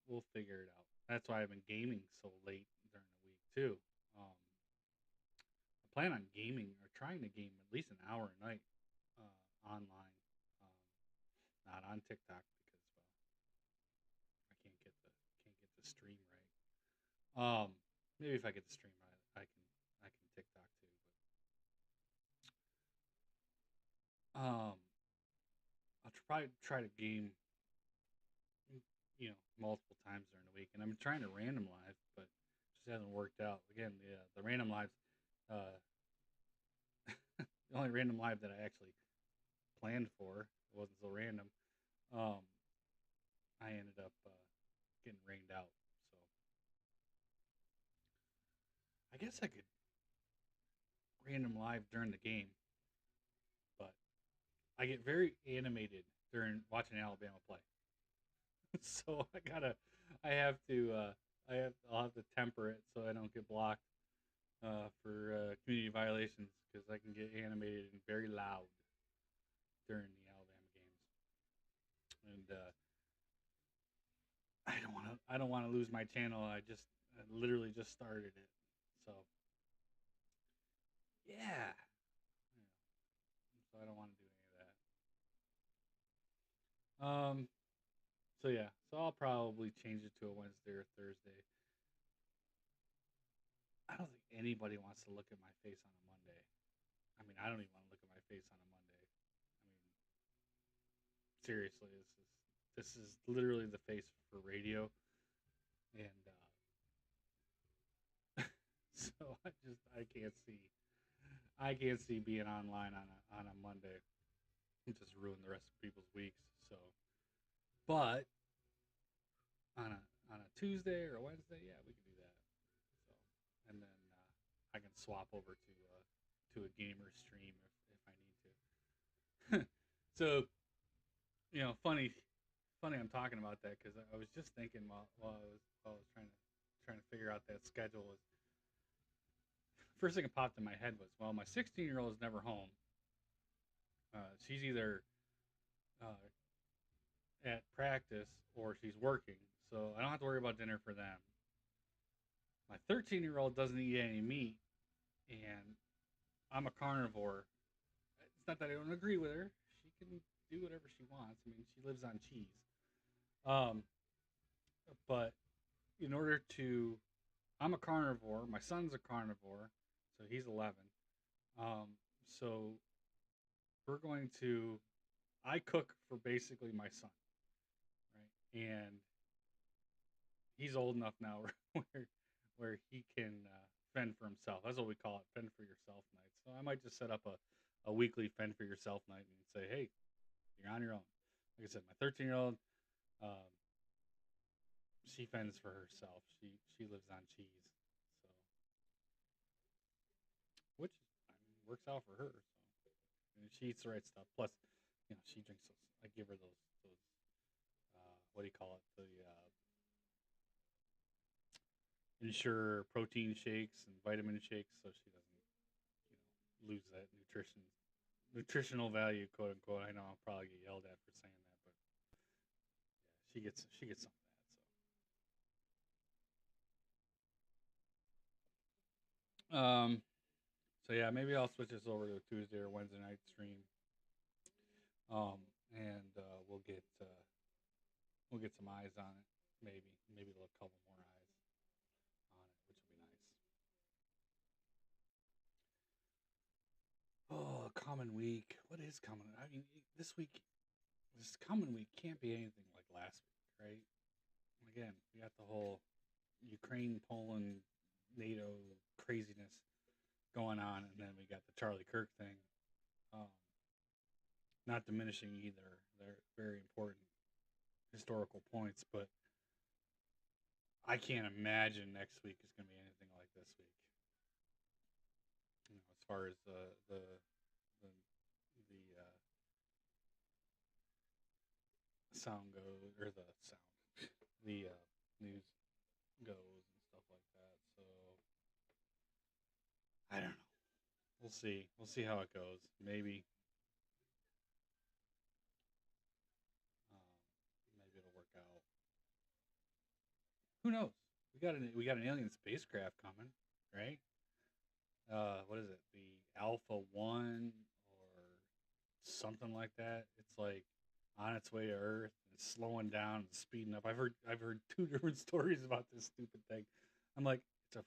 We'll figure it out. That's why I've been gaming so late during the week too. Um, I plan on gaming or trying to game at least an hour a night online, um, not on TikTok because well, I can't get the stream right. Maybe if I get the stream right, I can TikTok too. But I'll probably try to game, multiple times during the week, and I'm trying to random live, but just hasn't worked out. Again, the random lives, uh, the only random live that I actually planned for. It wasn't so random. Um, I ended up getting rained out. So I guess I could random live during the game, but I get very animated during watching Alabama play. So I have to, I'll have to temper it so I don't get blocked for community violations because I can get animated and very loud during the Alabama games, and I don't want to lose my channel. I literally just started it, so yeah, so I don't want to do any of that. So yeah, so I'll probably change it to a Wednesday or Thursday. I don't think anybody wants to look at my face on a Monday. I mean, I don't even want to look at my face on a Monday. I mean, seriously, this is literally the face for radio, and so I can't see being online on a Monday. It just ruin the rest of people's weeks. So, but on a Tuesday or a Wednesday, yeah, we can do that. So, and then I can swap over to a gamer stream if I need to. So, funny I'm talking about that because I was just thinking while I was trying to figure out that schedule was first thing that popped in my head was, well, my 16-year-old is never home. She's either uh, at practice or she's working, so I don't have to worry about dinner for them. My 13-year-old doesn't eat any meat, and I'm a carnivore. It's not that I don't agree with her. She can do whatever she wants. I mean, she lives on cheese. Um, but in order to, I'm a carnivore. My son's a carnivore, so he's 11. So we're going to, I cook for basically my son, right? And he's old enough now where he can fend for himself. That's what we call it, fend for yourself night. So I might just set up a weekly fend for yourself night and say, hey, you're on your own. Like I said, my 13-year-old, um, she fends for herself. She lives on cheese, so which I mean, works out for her. So and she eats the right stuff. Plus, she drinks those. I give her those what do you call it? The Ensure protein shakes and vitamin shakes, so she doesn't lose that nutritional value, quote unquote. I know I'll probably get yelled at for saying that, but yeah, she gets some of that. So so yeah, maybe I'll switch this over to a Tuesday or Wednesday night stream. Um, and we'll get some eyes on it. Maybe a couple more eyes on it, which will be nice. Oh, common week. What is common? I mean, this coming week can't be anything like last week, right? Again, we got the whole Ukraine, Poland, NATO craziness going on, and then we got the Charlie Kirk thing. Um, Not diminishing either; they're very important historical points, but I can't imagine next week is going to be anything like this week. As far as the sound goes, or the sound, the news goes and stuff like that. So I don't know. We'll see. We'll see how it goes. Maybe it'll work out. Who knows? We got an alien spacecraft coming, right? What is it? The Alpha One or something like that. It's like on its way to Earth. It's slowing down and speeding up. I've heard two different stories about this stupid thing. I'm like, it's a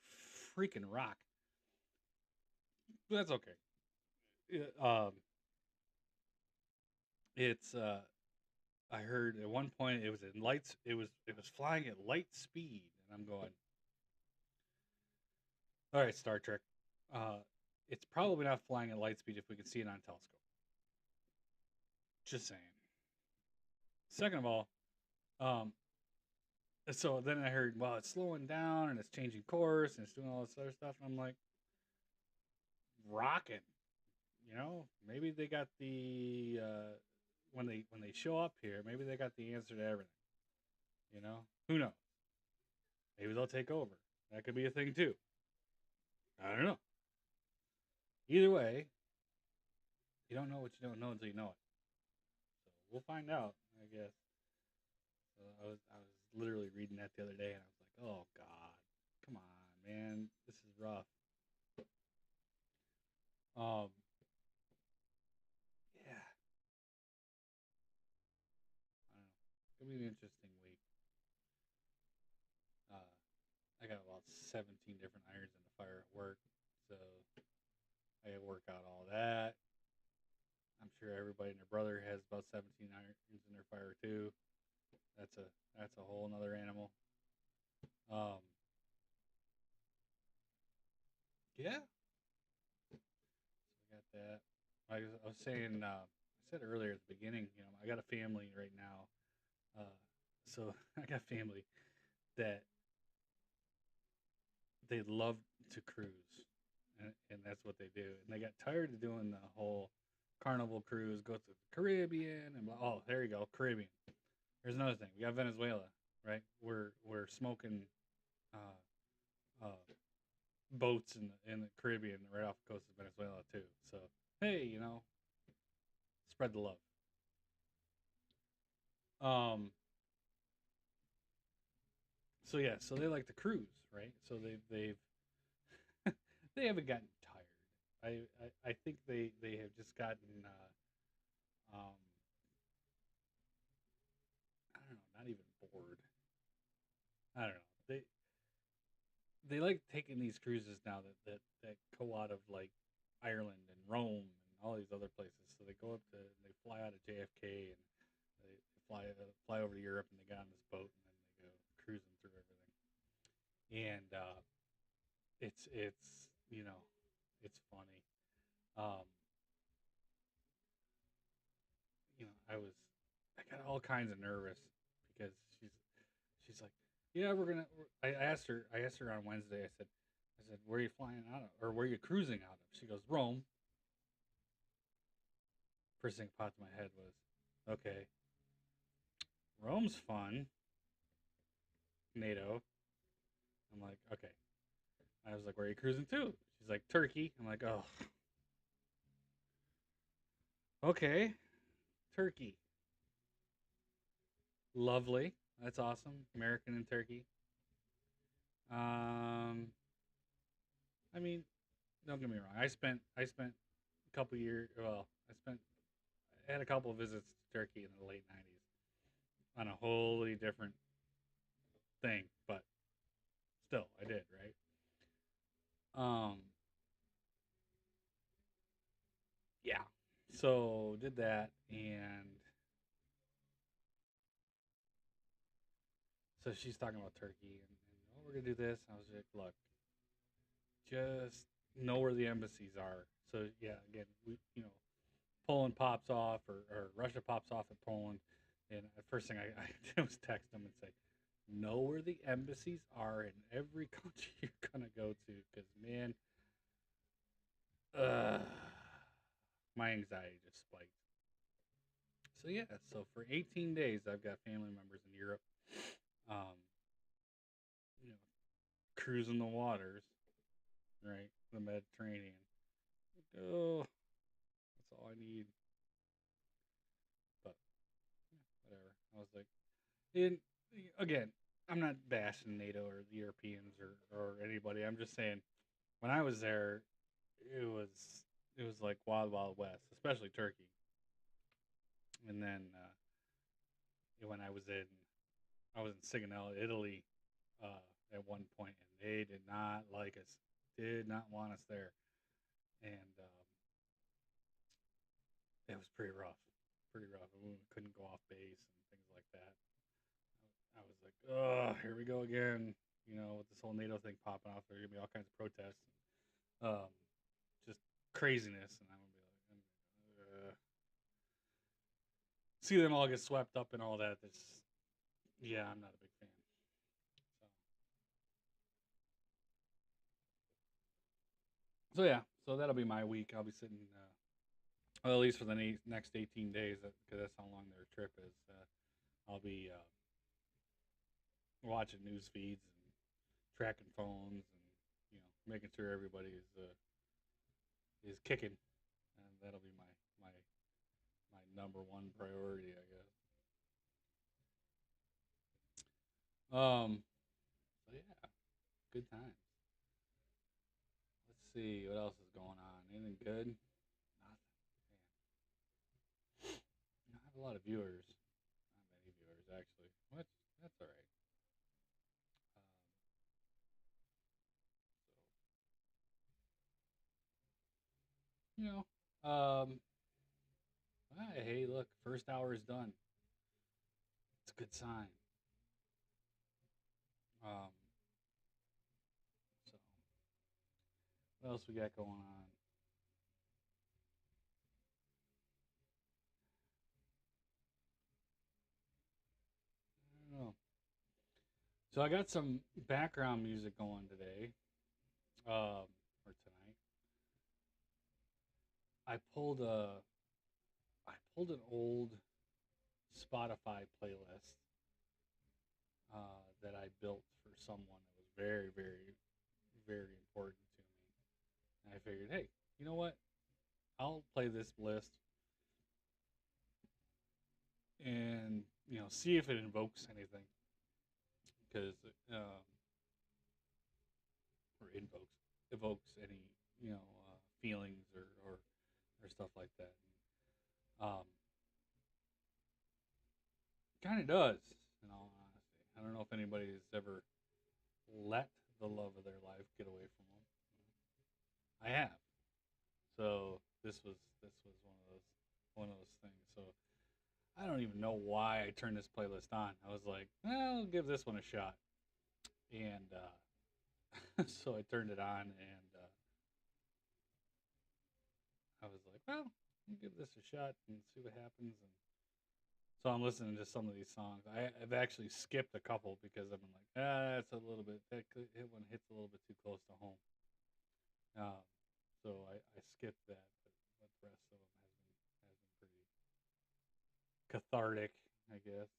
freaking rock. But that's okay. It's I heard at one point it was in lights. It was flying at light speed, and I'm going, all right, Star Trek. Uh, it's probably not flying at light speed if we can see it on a telescope. Just saying. Second of all, um, so then I heard, well, it's slowing down and it's changing course and it's doing all this other stuff, and I'm like, rocking. Maybe they got the when they show up here, maybe they got the answer to everything. Who knows? Maybe they'll take over. That could be a thing too. I don't know. Either way, you don't know what you don't know until you know it. So we'll find out, I guess. So I was literally reading that the other day, and I was like, oh God, come on, man, this is rough. Um, yeah, I don't know. It's gonna be an interesting week. Uh, I got about 17 different irons in the fire at work, so I gotta work out all that. I'm sure everybody and their brother has about 17 irons in their fire too. That's a whole nother animal. Um, yeah, so we got that. I was saying, I said earlier at the beginning, I got a family right now. So I got family that they love to cruise, and that's what they do. And they got tired of doing the whole Carnival cruise, go to the Caribbean, and blah. Oh, there you go, Caribbean. There's another thing. We got Venezuela, right? We're smoking uh, uh, boats in the Caribbean right off the coast of Venezuela too. So hey, spread the love. Um. So yeah, so they like to cruise, right? So they've they haven't gotten tired. I think they have just gotten I don't know, not even bored. I don't know. They like taking these cruises now that go out of like Ireland and Rome and all these other places. So they fly out of JFK, and they fly over to Europe, and they get on this boat, and then they go cruising through everything. And it's it's funny. Um, I got all kinds of nervous because she's like, yeah, I asked her on Wednesday. I said, where are you flying out of, or where are you cruising out of? She goes, Rome. First thing that popped in my head was, okay, Rome's fun. NATO. I'm like, okay. I was like, where are you cruising to? She's like, Turkey. I'm like, oh, okay, Turkey. Lovely. That's awesome. American in Turkey. Um, I mean, don't get me wrong. I spent a couple years. Well, I had a couple of visits to Turkey in the late '90s on a wholly different thing, but still, I did, right? Um, yeah. So did that, and so she's talking about Turkey, and oh, we're gonna do this. And I was like, look, just know where the embassies are. So yeah, again, Poland pops off, or Russia pops off at Poland, and the first thing I did was text them and say, know where the embassies are in every country you're gonna go to, because man, uh, my anxiety just spiked. So yeah, so for 18 days I've got family members in Europe, um, you know, cruising the waters, right, the Mediterranean. Oh, that's all I need. But whatever. I was like, and again, I'm not bashing NATO or the Europeans or anybody. I'm just saying, when I was there, it was it was like wild wild west, especially Turkey. And then when I was in Sigonella, Italy, at one point, and they did not like us, did not want us there, and it was pretty rough, pretty rough. We couldn't go off base and things like that. I was like, oh, here we go again. With this whole NATO thing popping off, there's gonna be all kinds of protests, um, just craziness, and I'm gonna be like, see them all get swept up in all that. This, yeah, I'm not a big fan. So yeah, so that'll be my week. I'll be sitting, well, at least for the next 18 days, because that's how long their trip is. I'll be watching news feeds and tracking phones and making sure everybody is kicking, and that'll be my number one priority, I guess. So yeah, good times. Let's see what else is going on. Anything good? Nothing. Man, I have a lot of viewers. Not many viewers actually. What? That's all right. So hey, look, first hour is done. It's a good sign. Um, so what else we got going on? I don't know. So I got some background music going today, or tonight. I pulled a I pulled an old Spotify playlist that I built for someone that was very, very, very important to me. And I figured, hey, you know what? I'll play this list and see if it invokes anything, because or evokes any feelings or stuff like that. Kind of does, in all honesty. I don't know if anybody has ever let the love of their life get away from them. I have. So this was one of those things. So I don't even know why I turned this playlist on. I was like, well, I'll give this one a shot, and so I turned it on, and I was like, well, I'll give this a shot and see what happens. And so I'm listening to some of these songs. I've actually skipped a couple because I've been like, that's a little bit, that one hits a little bit too close to home. Um, so I skipped that, but the rest of them has been pretty cathartic, I guess.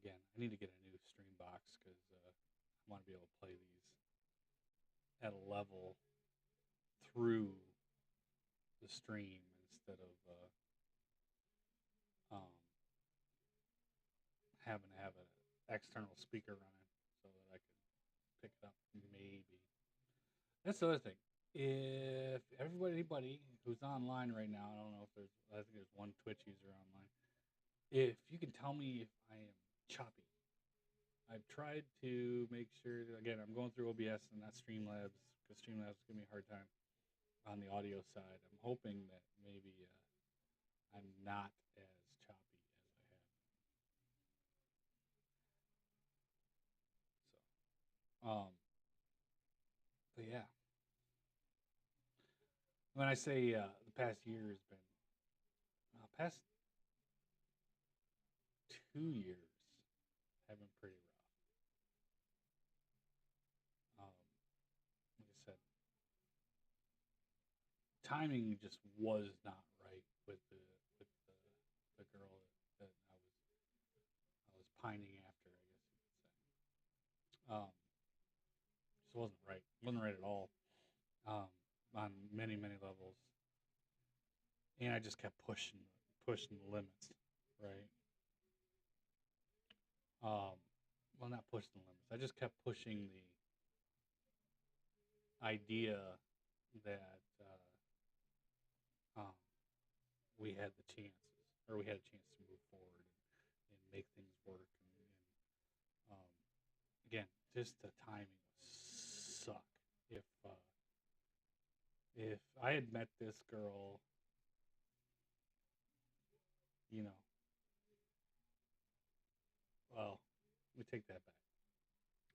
Again, I need to get a new stream box because I want to be able to play these at a level through the stream instead of um, having to have an external speaker running so that I can pick it up. Maybe that's the other thing. If anybody who's online right now, I don't know if there's, I think there's one Twitch user online. If you can tell me if I am choppy. I've tried to make sure that, again, I'm going through OBS and not Streamlabs because Streamlabs give me a hard time on the audio side. I'm hoping that maybe I'm not as choppy as I have been. So, but yeah, when I say the past year has been, past 2 years have been pretty rough. Like I said, timing just was not right with the girl that I was pining after, I guess you could say. Just wasn't right. Wasn't right at all. Um, on many many levels, and I just kept pushing the limits, right? Well, not pushing the limits. I just kept pushing the idea that um, we had the chances, or we had a chance to move forward and make things work. And again, just the timing would suck. If I had met this girl, you know, well, let me take that back.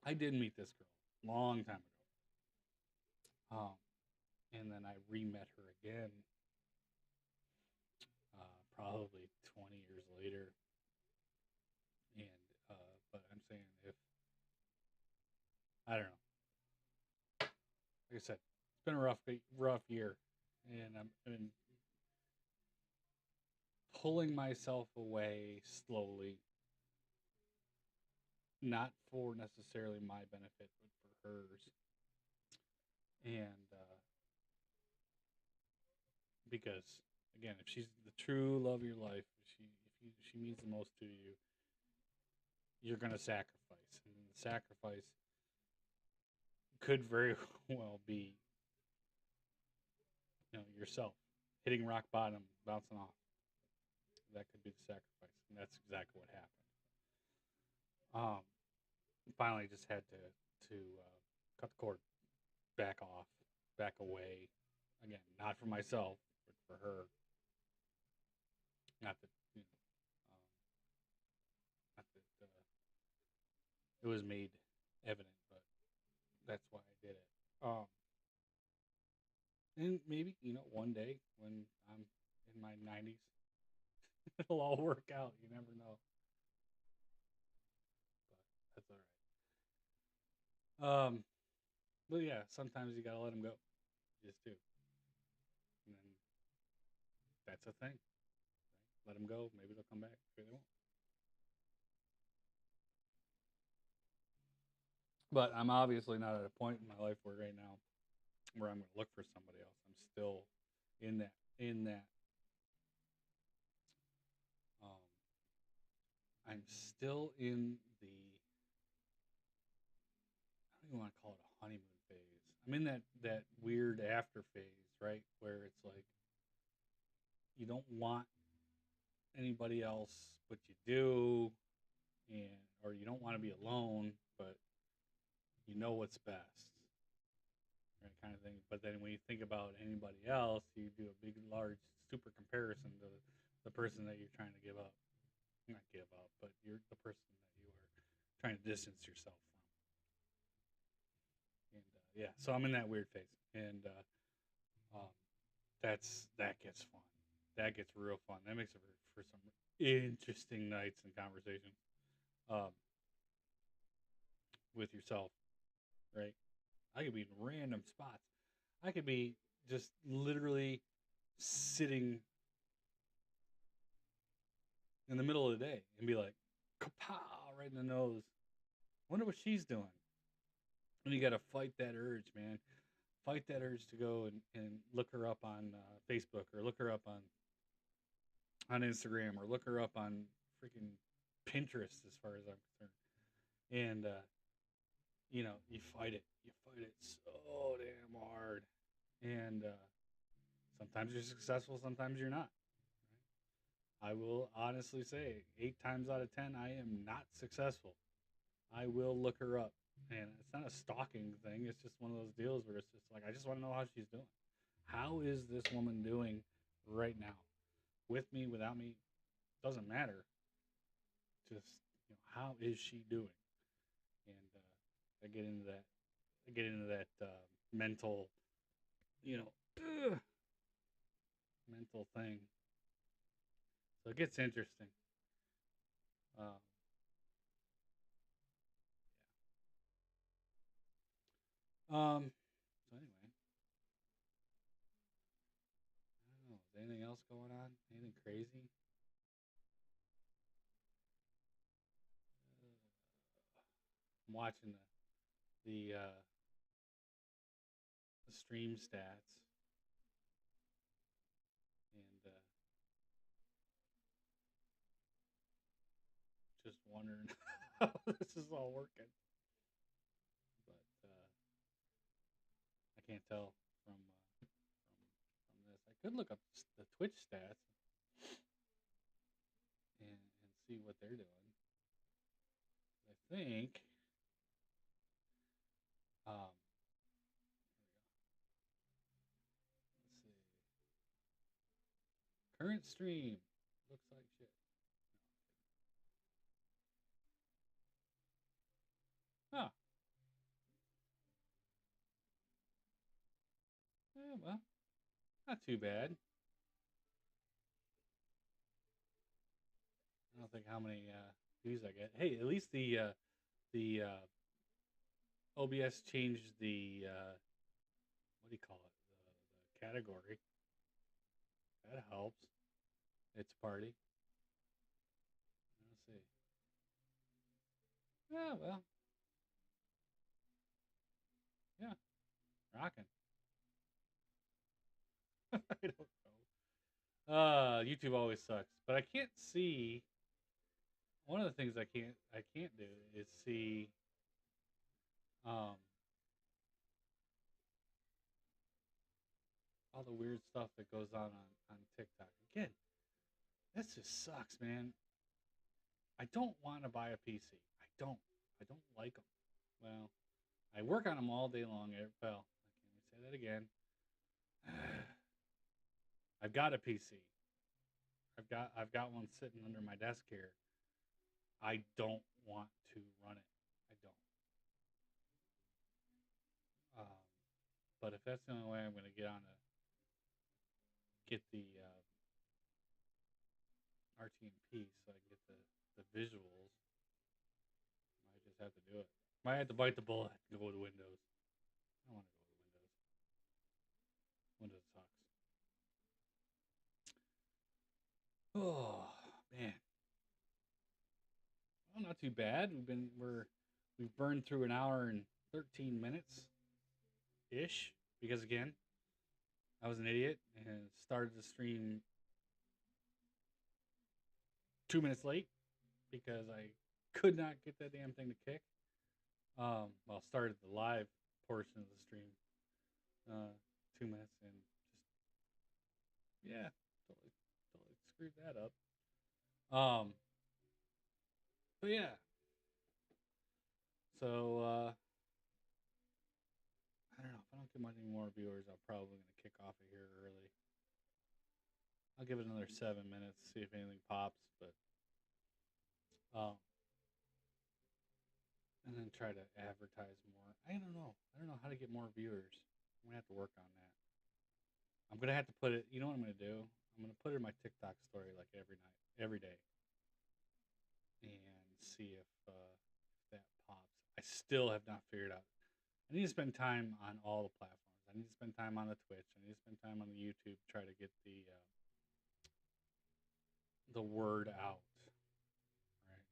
I did meet this girl long time ago, and then I re met her again probably 20 years later. And but I'm saying if I don't know, like I said, it's been a rough year, and I'm been pulling myself away slowly, not for necessarily my benefit, but for hers. And because again, if she's the true love of your life, if she means the most to you, you're gonna sacrifice, and the sacrifice could very well be, yourself hitting rock bottom, bouncing off. That could be the sacrifice, and that's exactly what happened. Um, Finally, just had to cut the cord, back off, back away. Again, not for myself, but for her. Not that not that it was made evident, but that's why I did it. And maybe one day when I'm in my 90s, it'll all work out. You never know, but that's all right. But yeah, sometimes you gotta let them go. You just do, and then that's a thing. Right? Let them go. Maybe they'll come back. Maybe they won't. But I'm obviously not at a point in my life where right now where I'm going to look for somebody else. I'm still in that. Um, I'm still in the. I don't even want to call it a honeymoon phase. I'm in that weird after phase, right, where it's like you don't want anybody else, but you do, and or you don't want to be alone, but you know what's best, right, kind of thing. But then when you think about anybody else, you do a big, large, super comparison to the person that you're trying to give up. Not give up, but you're the person that you are trying to distance yourself from. And yeah, so I'm in that weird phase, and um, that gets fun. That gets real fun. That makes it for some interesting nights and conversation um, with yourself, right? I could be in random spots. I could be just literally sitting in the middle of the day and be like, kapow, right in the nose. Wonder what she's doing. And you got to fight that urge, man. Fight that urge to go and look her up on Facebook, or look her up on Instagram, or look her up on freaking Pinterest, as far as I'm concerned. And, you fight it. You fight it so damn hard. And sometimes you're successful, sometimes you're not. I will honestly say, 8 times out of 10, I am not successful. I will look her up, and it's not a stalking thing. It's just one of those deals where it's just like I just want to know how she's doing. How is this woman doing right now? With me, without me, doesn't matter. Just how is she doing? And I get into that. I get into that mental, you know, ugh, mental thing. So it gets interesting. Um, so anyway, I don't know. Is anything else going on? Anything crazy? I'm watching the stream stats, and just wondering how this is all working. But I can't tell from this. I could look up the Twitch stats and see what they're doing. I think um, let's see. Current stream looks like shit. Oh, yeah, well, not too bad. think how many views I get. Hey, at least the OBS changed the what do you call it? The category. That helps. It's a party. Let's see. Yeah, well, yeah, rocking. I don't know. YouTube always sucks, but I can't see. One of the things I can't do is see um all the weird stuff that goes on TikTok. Again, this just sucks, man. I don't want to buy a PC. I don't. I don't like them. Well, I work on them all day long. Well, let me say that again. I've got a PC. I've got one sitting under my desk here. I don't want to run it. I don't. Um, but if that's the only way I'm going to get the RTMP, so I can get the visuals, I just have to do it. Might have to bite the bullet and go to Windows. I don't want to go to Windows. Windows sucks. Oh man. Well, not too bad. We've burned through an hour and 13 minutes ish because again, I was an idiot and started the stream 2 minutes late because I could not get that damn thing to kick. Well, started the live portion of the stream 2 minutes and just yeah, totally screwed that up. But yeah, so I don't know if I don't get any more viewers, I'm probably gonna kick off of here early. I'll give it another 7 minutes, see if anything pops, but um, and then try to advertise more. I don't know. I don't know how to get more viewers. I'm gonna have to work on that. I'm gonna have to put it. You know what I'm gonna do? I'm gonna put it in my TikTok story like every night, every day, and see if that pops. I still have not figured out. I need to spend time on all the platforms. I need to spend time on the Twitch. I need to spend time on the YouTube. To try to get the word out, right?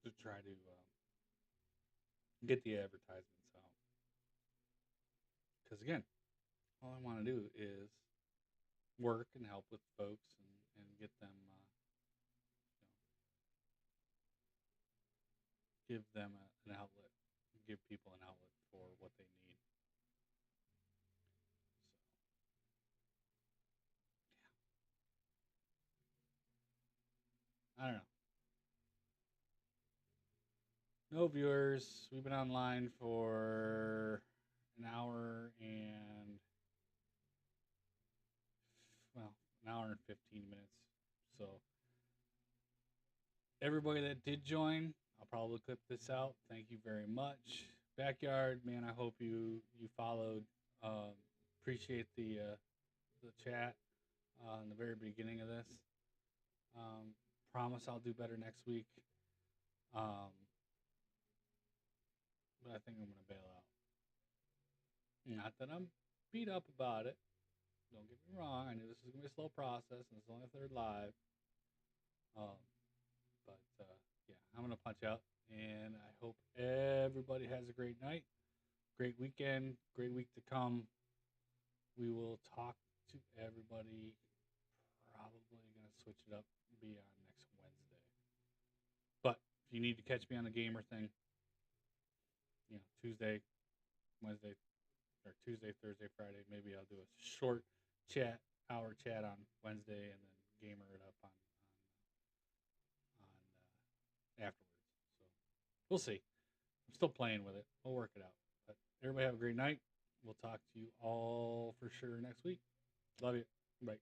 To try to get the advertisements out. Because again, all I want to do is work and help with folks and get them, give them an outlet, give people an outlet for what they need. So I don't know. No viewers. We've been online for an hour and an hour and 15 minutes. So everybody that did join, I'll probably clip this out. Thank you very much. Backyard, man, I hope you followed. Appreciate the chat in the very beginning of this. Promise I'll do better next week. But I think I'm gonna bail out. Not that I'm beat up about it. Don't get me wrong. I knew this was gonna be a slow process, and it's only a third live. Um, but yeah, I'm gonna punch out, and I hope everybody has a great night, great weekend, great week to come. We will talk to everybody. Probably gonna switch it up and be on next Wednesday. But if you need to catch me on the gamer thing, Tuesday, Wednesday, or Tuesday, Thursday, Friday, maybe I'll do a short hour chat on Wednesday, and then gamer it up on afterwards. So we'll see. I'm still playing with it. We'll work it out. But everybody have a great night. We'll talk to you all for sure next week. Love you. Bye.